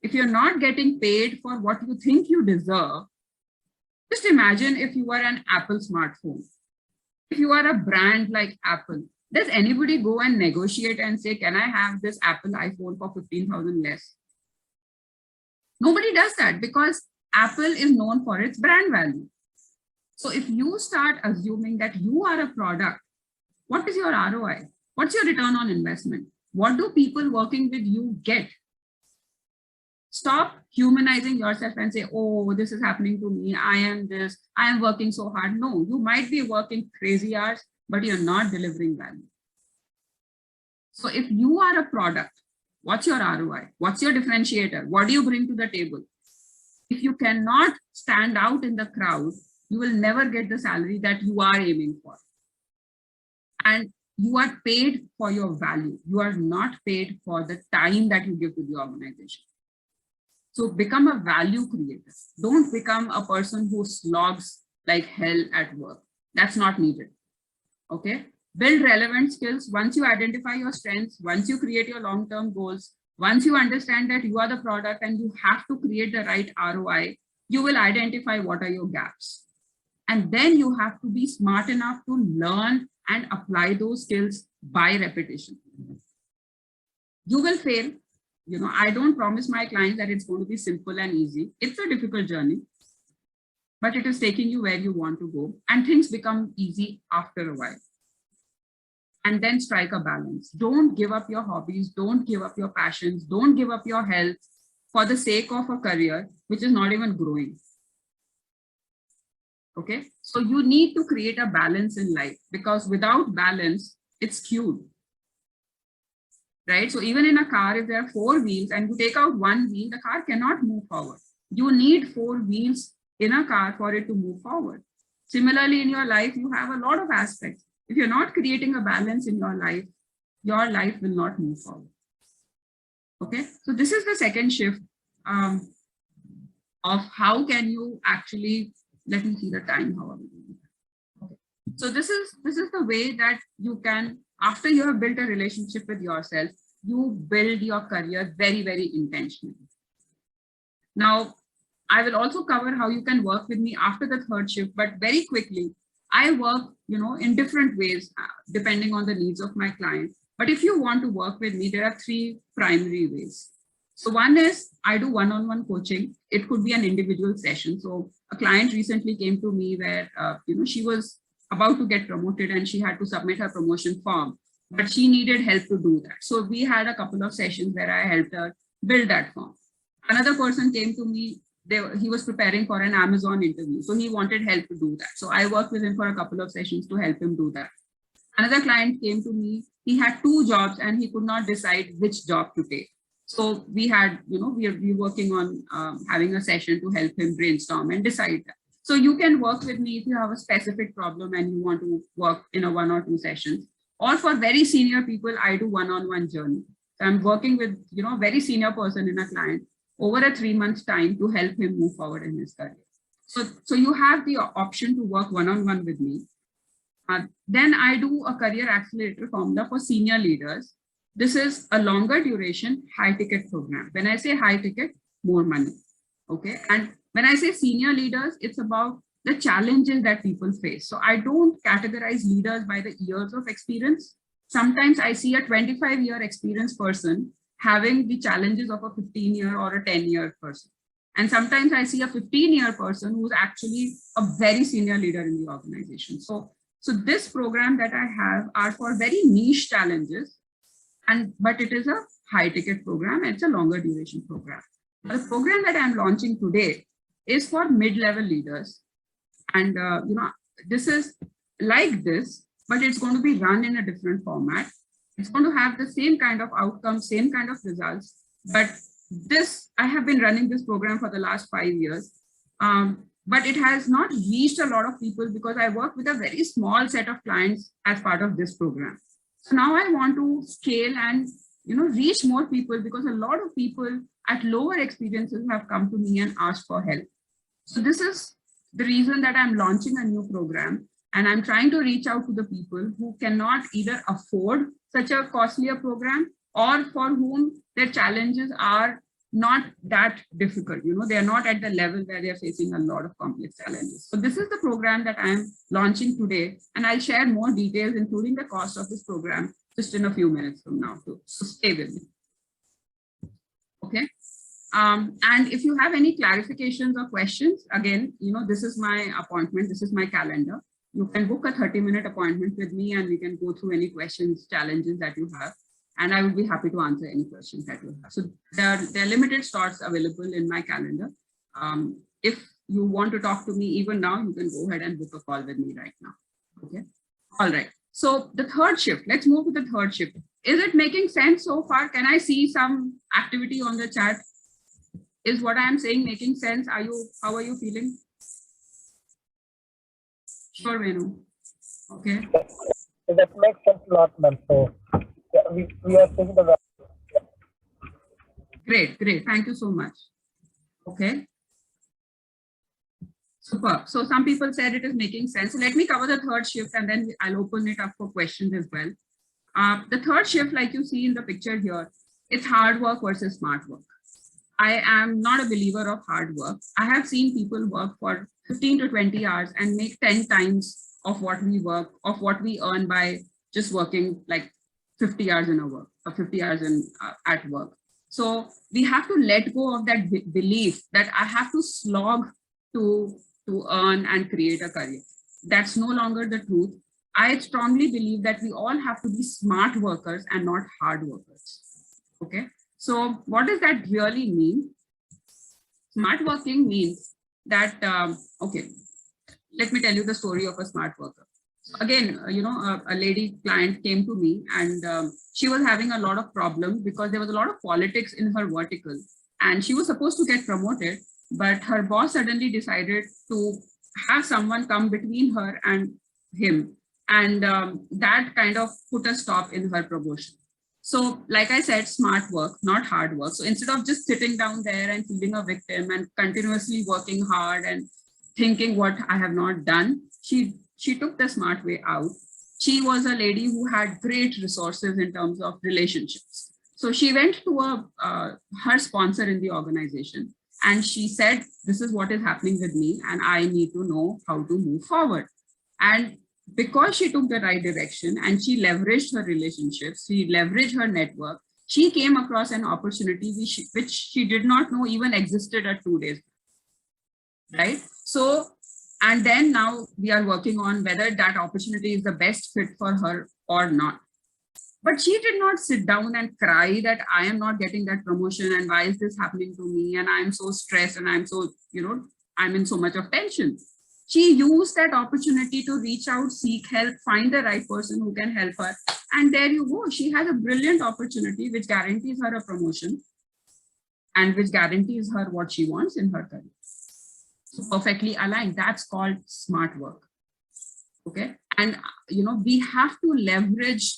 If you're not getting paid for what you think you deserve, just imagine if you were an Apple smartphone. If you are a brand like Apple, does anybody go and negotiate and say, can I have this Apple iPhone for 15,000 less? Nobody does that because Apple is known for its brand value. So if you start assuming that you are a product, what is your ROI? What's your return on investment? What do people working with you get? Stop humanizing yourself and say, oh, this is happening to me. I am this, I am working so hard. No, you might be working crazy hours, but you're not delivering value. So if you are a product, what's your ROI? What's your differentiator? What do you bring to the table? If you cannot stand out in the crowd, you will never get the salary that you are aiming for. And you are paid for your value. You are not paid for the time that you give to the organization. So become a value creator. Don't become a person who slogs like hell at work. That's not needed. Okay. Build relevant skills. Once you identify your strengths, once you create your long-term goals, once you understand that you are the product and you have to create the right ROI, you will identify what are your gaps. And then you have to be smart enough to learn and apply those skills by repetition. You will fail. I don't promise my clients that it's going to be simple and easy. It's a difficult journey, but it is taking you where you want to go, and things become easy after a while. And then strike a balance. Don't give up your hobbies. Don't give up your passions. Don't give up your health for the sake of a career which is not even growing. Okay, so you need to create a balance in life, because without balance, it's skewed. Right? So even in a car, if there are 4 wheels and you take out 1 wheel, the car cannot move forward. You need 4 wheels in a car for it to move forward. Similarly, in your life, you have a lot of aspects. If you're not creating a balance in your life will not move forward. Okay, so this is the second shift of how can you actually, let me see the time, how are we doing? Okay. So this is the way that you can, after you have built a relationship with yourself, you build your career very, very intentionally. Now, I will also cover how you can work with me after the third shift, but very quickly, I work, in different ways, depending on the needs of my client. But if you want to work with me, there are 3 primary ways. So one is I do one-on-one coaching. It could be an individual session. So a client recently came to me where, she was about to get promoted and she had to submit her promotion form, but she needed help to do that. So we had a couple of sessions where I helped her build that form. Another person came to me. He was preparing for an Amazon interview. So he wanted help to do that. So I worked with him for a couple of sessions to help him do that. Another client came to me. He had 2 jobs and he could not decide which job to take. So we had, we were working on having a session to help him brainstorm and decide that. So you can work with me if you have a specific problem and you want to work in a 1 or 2 sessions. Or for very senior people, I do one-on-one journey. So I'm working with, a very senior person in a client over a 3 months time to help him move forward in his career. So you have the option to work one-on-one with me. Then I do a career accelerator formula for senior leaders. This is a longer duration, high ticket program. When I say high ticket, more money. Okay. And when I say senior leaders, it's about the challenges that people face. So I don't categorize leaders by the years of experience. Sometimes I see a 25-year experienced person having the challenges of a 15-year or a 10-year person. And sometimes I see a 15-year person who's actually a very senior leader in the organization. So this program that I have are for very niche challenges, but it is a high ticket program. It's a longer duration program. The program that I'm launching today is for mid-level leaders. And, this is like this, but it's going to be run in a different format. It's going to have the same kind of outcomes, same kind of results. But I have been running this program for the last 5 years, but it has not reached a lot of people because I work with a very small set of clients as part of this program. So now I want to scale and, reach more people, because a lot of people at lower experiences have come to me and asked for help. So this is the reason that I'm launching a new program. And I'm trying to reach out to the people who cannot either afford such a costlier program or for whom their challenges are not that difficult. You know, they are not at the level where they are facing a lot of complex challenges. So this is the program that I am launching today, and I'll share more details, including the cost of this program, just in a few minutes from now. So stay with me. Okay. And if you have any clarifications or questions, again, you know, this is my appointment, this is my calendar. You can book a 30-minute appointment with me and we can go through any questions, challenges that you have. And I will be happy to answer any questions that you have. So there are limited slots available in my calendar. If you want to talk to me even now, you can go ahead and book a call with me right now. Okay. All right. So the third shift, let's move to the third shift. Is it making sense so far? Can I see some activity on the chat? Is what I am saying making sense? How are you feeling? Sure, Venu. Okay. That makes sense a lot, ma'am. So yeah, we are taking the Great. Thank you so much. Okay. Super. So some people said it is making sense. So let me cover the third shift and then I'll open it up for questions as well. The third shift, like you see in the picture here, it's hard work versus smart work. I am not a believer of hard work. I have seen people work for 15 to 20 hours and make 10 times of what we work, of what we earn by just working like 50 hours in a work or 50 hours at work. So we have to let go of that belief that I have to slog to earn and create a career. That's no longer the truth. I strongly believe that we all have to be smart workers and not hard workers. Okay. So what does that really mean? Smart working means that, okay, let me tell you the story of a smart worker. Again, you know, a lady client came to me and she was having a lot of problems because there was a lot of politics in her vertical and she was supposed to get promoted, but her boss suddenly decided to have someone come between her and him. And that kind of put a stop in her promotion. So like I said, smart work, not hard work. So instead of just sitting down there and feeling a victim and continuously working hard and thinking what I have not done, she took the smart way out. She was a lady who had great resources in terms of relationships. So she went to her sponsor in the organization and she said, this is what is happening with me and I need to know how to move forward. And because she took the right direction and she leveraged her relationships, she leveraged her network, she came across an opportunity which she did not know even existed at 2 days. Right? So, and then now we are working on whether that opportunity is the best fit for her or not. But she did not sit down and cry that I am not getting that promotion and why is this happening to me and I'm so stressed and I'm so, you know, I'm in so much of tension. She used that opportunity to reach out, seek help, find the right person who can help her. And there you go. She has a brilliant opportunity which guarantees her a promotion and which guarantees her what she wants in her career. So perfectly aligned. That's called smart work. Okay. And, you know, we have to leverage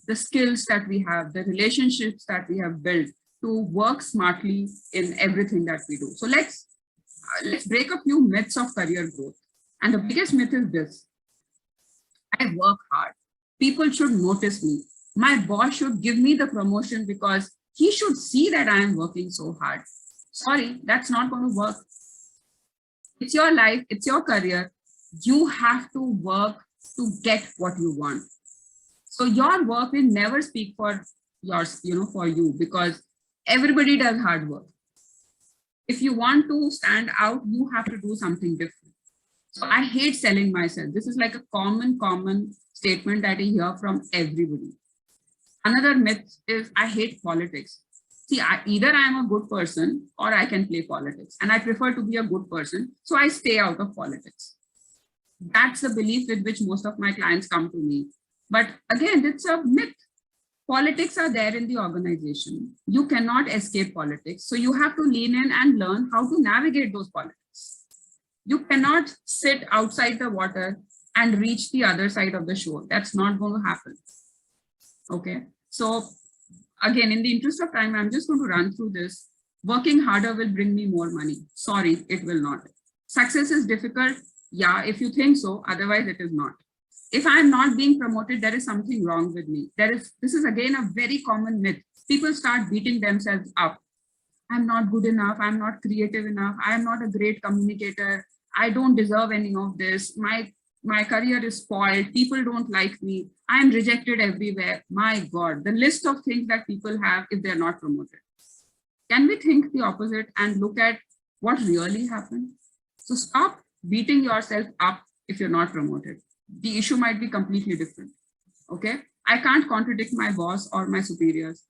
the skills that we have, the relationships that we have built to work smartly in everything that we do. So let's break a few myths of career growth. And the biggest myth is this: I work hard. People should notice me. My boss should give me the promotion because he should see that I am working so hard. Sorry, that's not going to work. It's your life, it's your career. You have to work to get what you want. So your work will never speak for yours, you know, for you, because everybody does hard work. If you want to stand out, you have to do something different. So I hate selling myself. This is like a common statement that I hear from everybody. Another myth is I hate politics. See, either I am a good person or I can play politics, and I prefer to be a good person. So I stay out of politics. That's the belief with which most of my clients come to me. But again, it's a myth. Politics are there in the organization. You cannot escape politics. So you have to lean in and learn how to navigate those politics. You cannot sit outside the water and reach the other side of the shore. That's not going to happen. Okay. So again, in the interest of time, I'm just going to run through this. Working harder will bring me more money. Sorry, it will not. Success is difficult. Yeah, if you think so, otherwise it is not. If I'm not being promoted, there is something wrong with me. This is again a very common myth. People start beating themselves up. I'm not good enough. I'm not creative enough. I'm not a great communicator. I don't deserve any of this. My career is spoiled. People don't like me. I'm rejected everywhere. My God, the list of things that people have if they're not promoted. Can we think the opposite and look at what really happened? So stop beating yourself up if you're not promoted. The issue might be completely different. Okay. I can't contradict my boss or my superiors.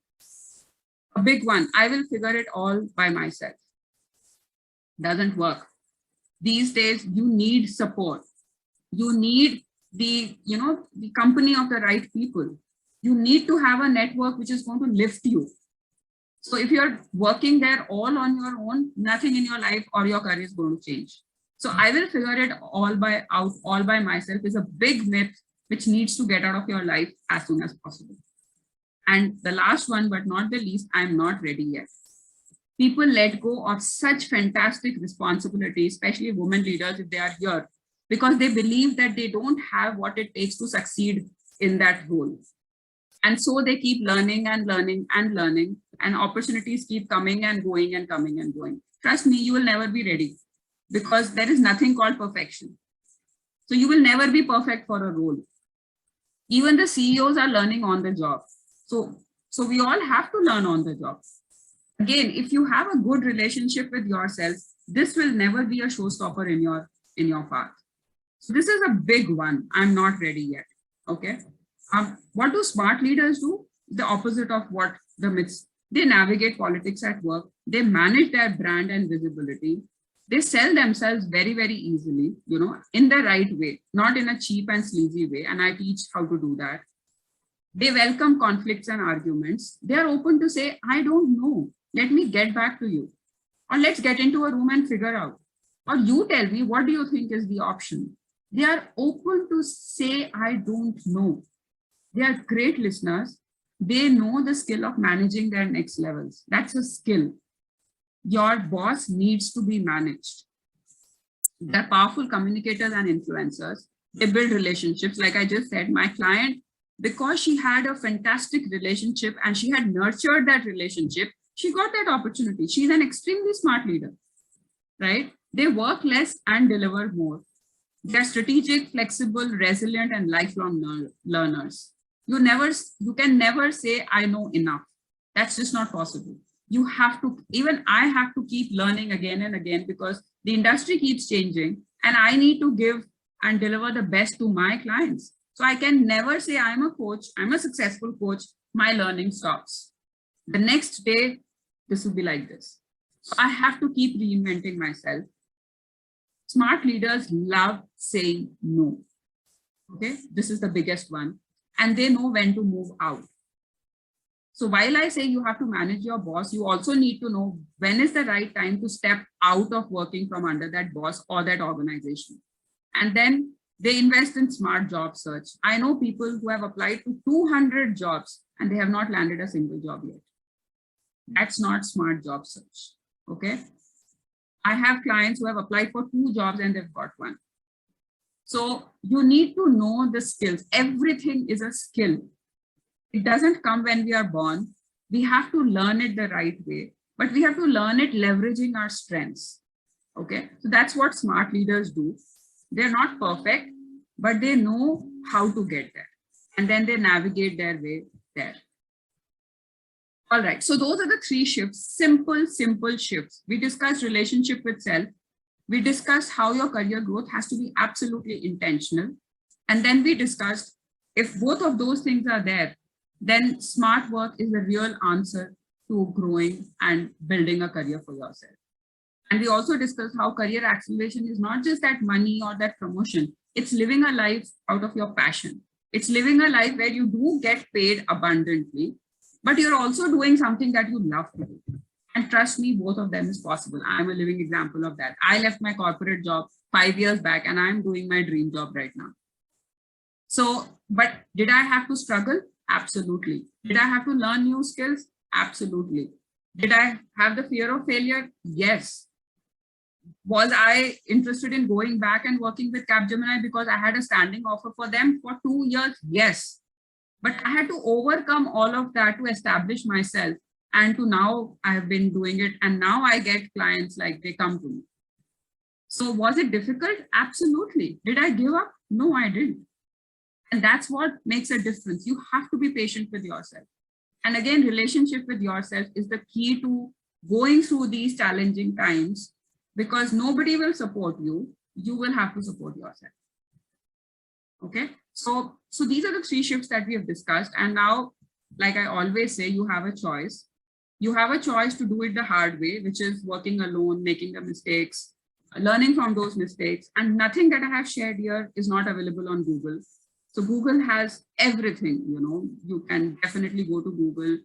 A big one, I will figure it all by myself. Doesn't work. These days, you need support. You need the company of the right people. You need to have a network which is going to lift you. So if you're working there all on your own, nothing in your life or your career is going to change. So I will figure it all by myself is a big myth which needs to get out of your life as soon as possible. And the last one, but not the least, I'm not ready yet. People let go of such fantastic responsibilities, especially women leaders if they are here, because they believe that they don't have what it takes to succeed in that role. And so they keep learning and learning and learning, and opportunities keep coming and going and coming and going. Trust me, you will never be ready because there is nothing called perfection. So you will never be perfect for a role. Even the CEOs are learning on the job. So we all have to learn on the job. Again, if you have a good relationship with yourself, this will never be a showstopper in your path. So this is a big one. I'm not ready yet. Okay. What do smart leaders do? The opposite of what the myths. They navigate politics at work. They manage their brand and visibility. They sell themselves very, very easily, in the right way, not in a cheap and sleazy way. And I teach how to do that. They welcome conflicts and arguments. They are open to say, I don't know. Let me get back to you. Or let's get into a room and figure out. Or you tell me, what do you think is the option? They are open to say, I don't know. They are great listeners. They know the skill of managing their next levels. That's a skill. Your boss needs to be managed. They're powerful communicators and influencers. They build relationships. Like I just said, my client, because she had a fantastic relationship and she had nurtured that relationship, she got that opportunity. She's an extremely smart leader, right? They work less and deliver more. They're strategic, flexible, resilient, and lifelong learners. You can never say, I know enough. That's just not possible. You have to, even I have to keep learning again and again because the industry keeps changing and I need to give and deliver the best to my clients. So I can never say I'm a coach, I'm a successful coach, my learning stops. The next day, this will be like this. So I have to keep reinventing myself. Smart leaders love saying no. Okay, this is the biggest one. And they know when to move out. So while I say you have to manage your boss, you also need to know when is the right time to step out of working from under that boss or that organization. And then they invest in smart job search. I know people who have applied to 200 jobs and they have not landed a single job yet. That's not smart job search. Okay. I have clients who have applied for 2 jobs and they've got 1. So you need to know the skills. Everything is a skill. It doesn't come when we are born. We have to learn it the right way, but we have to learn it leveraging our strengths. Okay. So that's what smart leaders do. They're not perfect, but they know how to get there. And then they navigate their way there. All right. So those are the 3 shifts, simple shifts. We discussed relationship with self. We discussed how your career growth has to be absolutely intentional. And then we discussed if both of those things are there, then smart work is the real answer to growing and building a career for yourself. And we also discussed how career acceleration is not just that money or that promotion. It's living a life out of your passion. It's living a life where you do get paid abundantly, but you're also doing something that you love to do. And trust me, both of them is possible. I'm a living example of that. I left my corporate job 5 years back and I'm doing my dream job right now. So, but did I have to struggle? Absolutely. Did I have to learn new skills? Absolutely. Did I have the fear of failure? Yes. Was I interested in going back and working with Capgemini because I had a standing offer for them for 2 years? Yes. But I had to overcome all of that to establish myself. And to now I have been doing it. And now I get clients like they come to me. So was it difficult? Absolutely. Did I give up? No, I didn't. And that's what makes a difference. You have to be patient with yourself. And again, relationship with yourself is the key to going through these challenging times, because nobody will support you. You will have to support yourself. Okay. So these are the 3 shifts that we have discussed. And now, like I always say, you have a choice. You have a choice to do it the hard way, which is working alone, making the mistakes, learning from those mistakes. And nothing that I have shared here is not available on Google. So Google has everything, you know. You can definitely go to Google.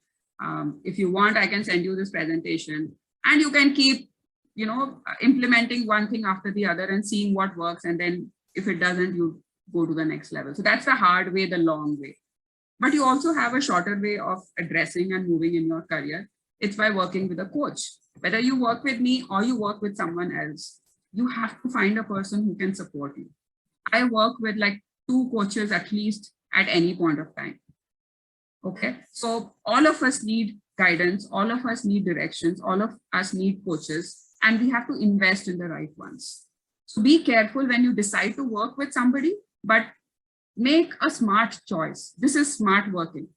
If you want, I can send you this presentation, and you can keep, you know, implementing one thing after the other and seeing what works. And then if it doesn't, you go to the next level. So that's the hard way, the long way. But you also have a shorter way of addressing and moving in your career. It's by working with a coach. Whether you work with me or you work with someone else, you have to find a person who can support you. I work with like 2 coaches at least at any point of time. Okay, so all of us need guidance, all of us need directions, all of us need coaches, and we have to invest in the right ones. So be careful when you decide to work with somebody, but make a smart choice. This is smart working.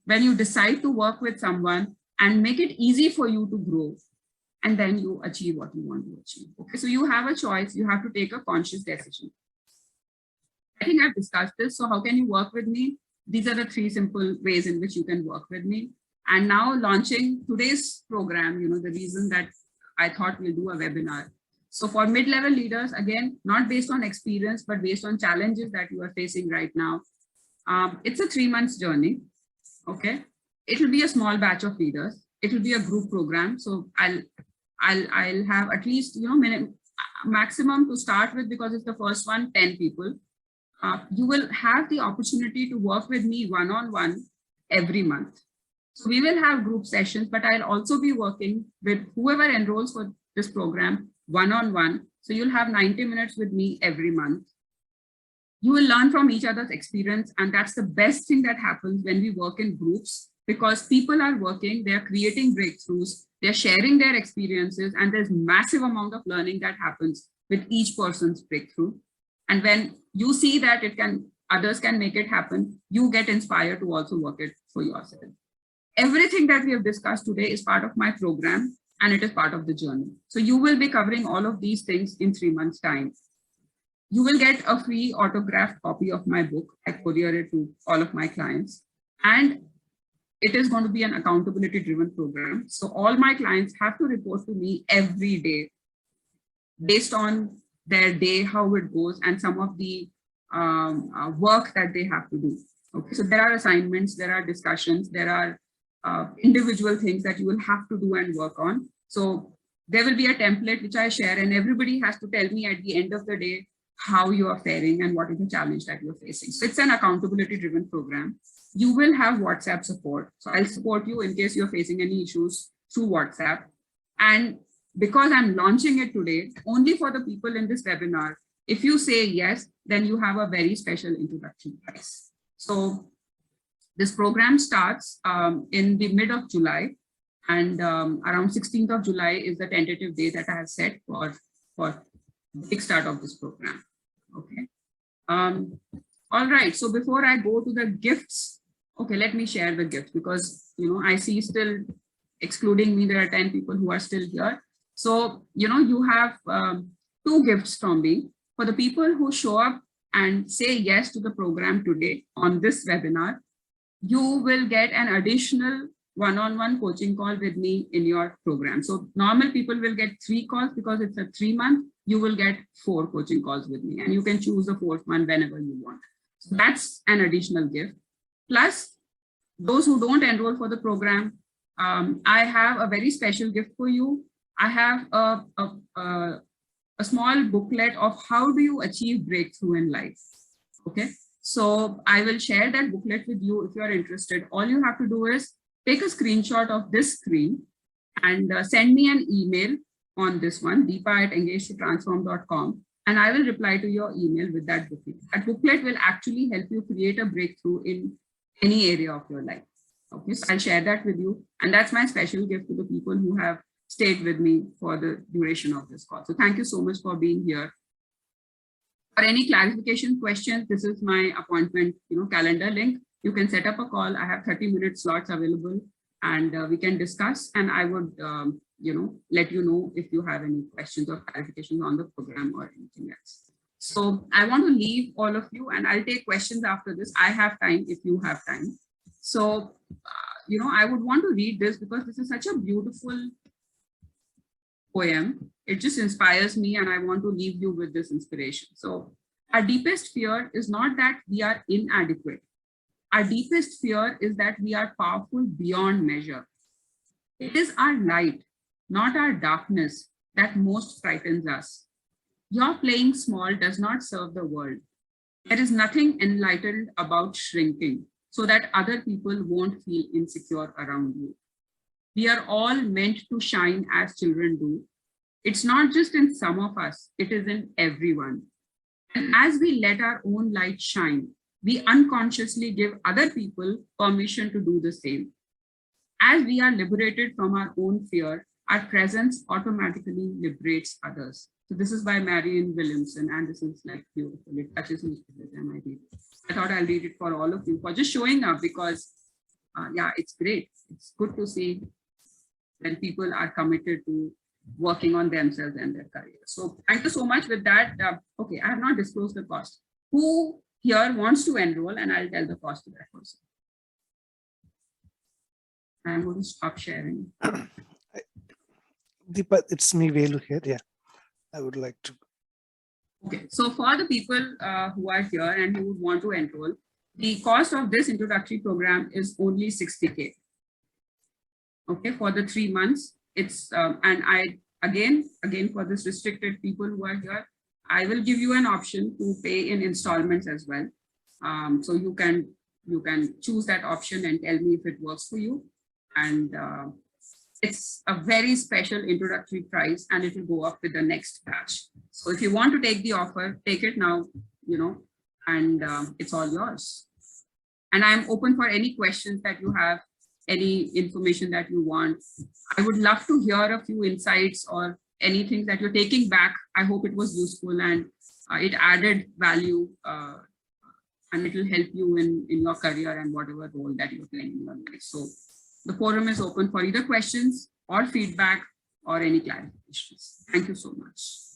When you decide to work with someone and make it easy for you to grow, and then you achieve what you want to achieve. Okay, so you have a choice. You have to take a conscious decision. I think I've discussed this. So how can you work with me? These are the 3 simple ways in which you can work with me. And now launching today's program, you know, the reason that I thought we'll do a webinar. So for mid-level leaders, again, not based on experience, but based on challenges that you are facing right now. It's a 3 months journey. Okay. It'll be a small batch of leaders. It'll be a group program. So I'll have at least, you know, maximum to start with, because it's the first one, 10 people. You will have the opportunity to work with me one-on-one every month. So we will have group sessions, but I'll also be working with whoever enrolls for this program one-on-one. So you'll have 90 minutes with me every month. You will learn from each other's experience. And that's the best thing that happens when we work in groups, because people are working, they're creating breakthroughs, they're sharing their experiences, and there's massive amount of learning that happens with each person's breakthrough. And when you see that others can make it happen, you get inspired to also work it for yourself. Everything that we have discussed today is part of my program, and it is part of the journey. So you will be covering all of these things in 3 months' time. You will get a free autographed copy of my book. I courier it to all of my clients. And it is going to be an accountability-driven program. So all my clients have to report to me every day based on their day, how it goes, and some of the work that they have to do. Okay, so there are assignments, there are discussions, there are individual things that you will have to do and work on. So there will be a template which I share, and everybody has to tell me at the end of the day how you are faring and what is the challenge that you're facing. So it's an accountability-driven program. You will have WhatsApp support. So I'll support you in case you're facing any issues through WhatsApp. And because I'm launching it today, only for the people in this webinar, if you say yes, then you have a very special introduction price. So this program starts in the mid of July, and around 16th of July is the tentative day that I have set for the kickstart of this program. Okay. All right. So before I go to the gifts, okay, let me share the gifts, because, you know, I see still, excluding me, there are 10 people who are still here. So, you know, you have 2 gifts from me. For the people who show up and say yes to the program today on this webinar, you will get an additional one-on-one coaching call with me in your program. So normal people will get 3 calls because it's a 3-month. You will get 4 coaching calls with me, and you can choose the 4th one whenever you want. So that's an additional gift. Plus, those who don't enroll for the program, I have a very special gift for you. I have a small booklet of how do you achieve breakthrough in life. Okay, so I will share that booklet with you if you are interested. All you have to do is take a screenshot of this screen and send me an email on this one, deepa@engagetotransform.com, and I will reply to your email with that booklet. That booklet will actually help you create a breakthrough in any area of your life. Okay, so I'll share that with you. And that's my special gift to the people who have stayed with me for the duration of this call. So thank you so much for being here. For any clarification questions, this is my appointment, calendar link. You can set up a call. I have 30-minute slots available, and we can discuss. And I would, let you know if you have any questions or clarifications on the program or anything else. So I want to leave all of you, and I'll take questions after this. I have time if you have time. So, I would want to read this because this is such a beautiful poem. It just inspires me, and I want to leave you with this inspiration. So our deepest fear is not that we are inadequate. Our deepest fear is that we are powerful beyond measure. It is our light, not our darkness, that most frightens us. Your playing small does not serve the world. There is nothing enlightened about shrinking so that other people won't feel insecure around you. We are all meant to shine as children do. It's not just in some of us, it is in everyone. And as we let our own light shine, we unconsciously give other people permission to do the same. As we are liberated from our own fear, our presence automatically liberates others. So this is by Marianne Williamson, and this is like beautiful. It touches me every time I read it. I thought I'll read it for all of you for just showing up because, it's great. It's good to see when people are committed to working on themselves and their career. So thank you so much with that. Okay, I have not disclosed the cost. Who here wants to enroll? And I'll tell the cost to that person. I'm going to stop sharing. Deepa, it's me, Velu here. Yeah, I would like to. Okay, so for the people who are here and who would want to enroll, the cost of this introductory program is only 60K. Okay, for the 3 months. It's and I again for this restricted people who are here, I will give you an option to pay in installments as well. So you can choose that option and tell me if it works for you. And it's a very special introductory price, and it will go up with the next batch. So if you want to take the offer, take it now, and it's all yours. And I'm open for any questions that you have, any information that you want. I would love to hear a few insights or anything that you're taking back. I hope it was useful and it added value, and it will help you in your career and whatever role that you're playing in your life. So the forum is open for either questions or feedback or any clarifications. Thank you so much.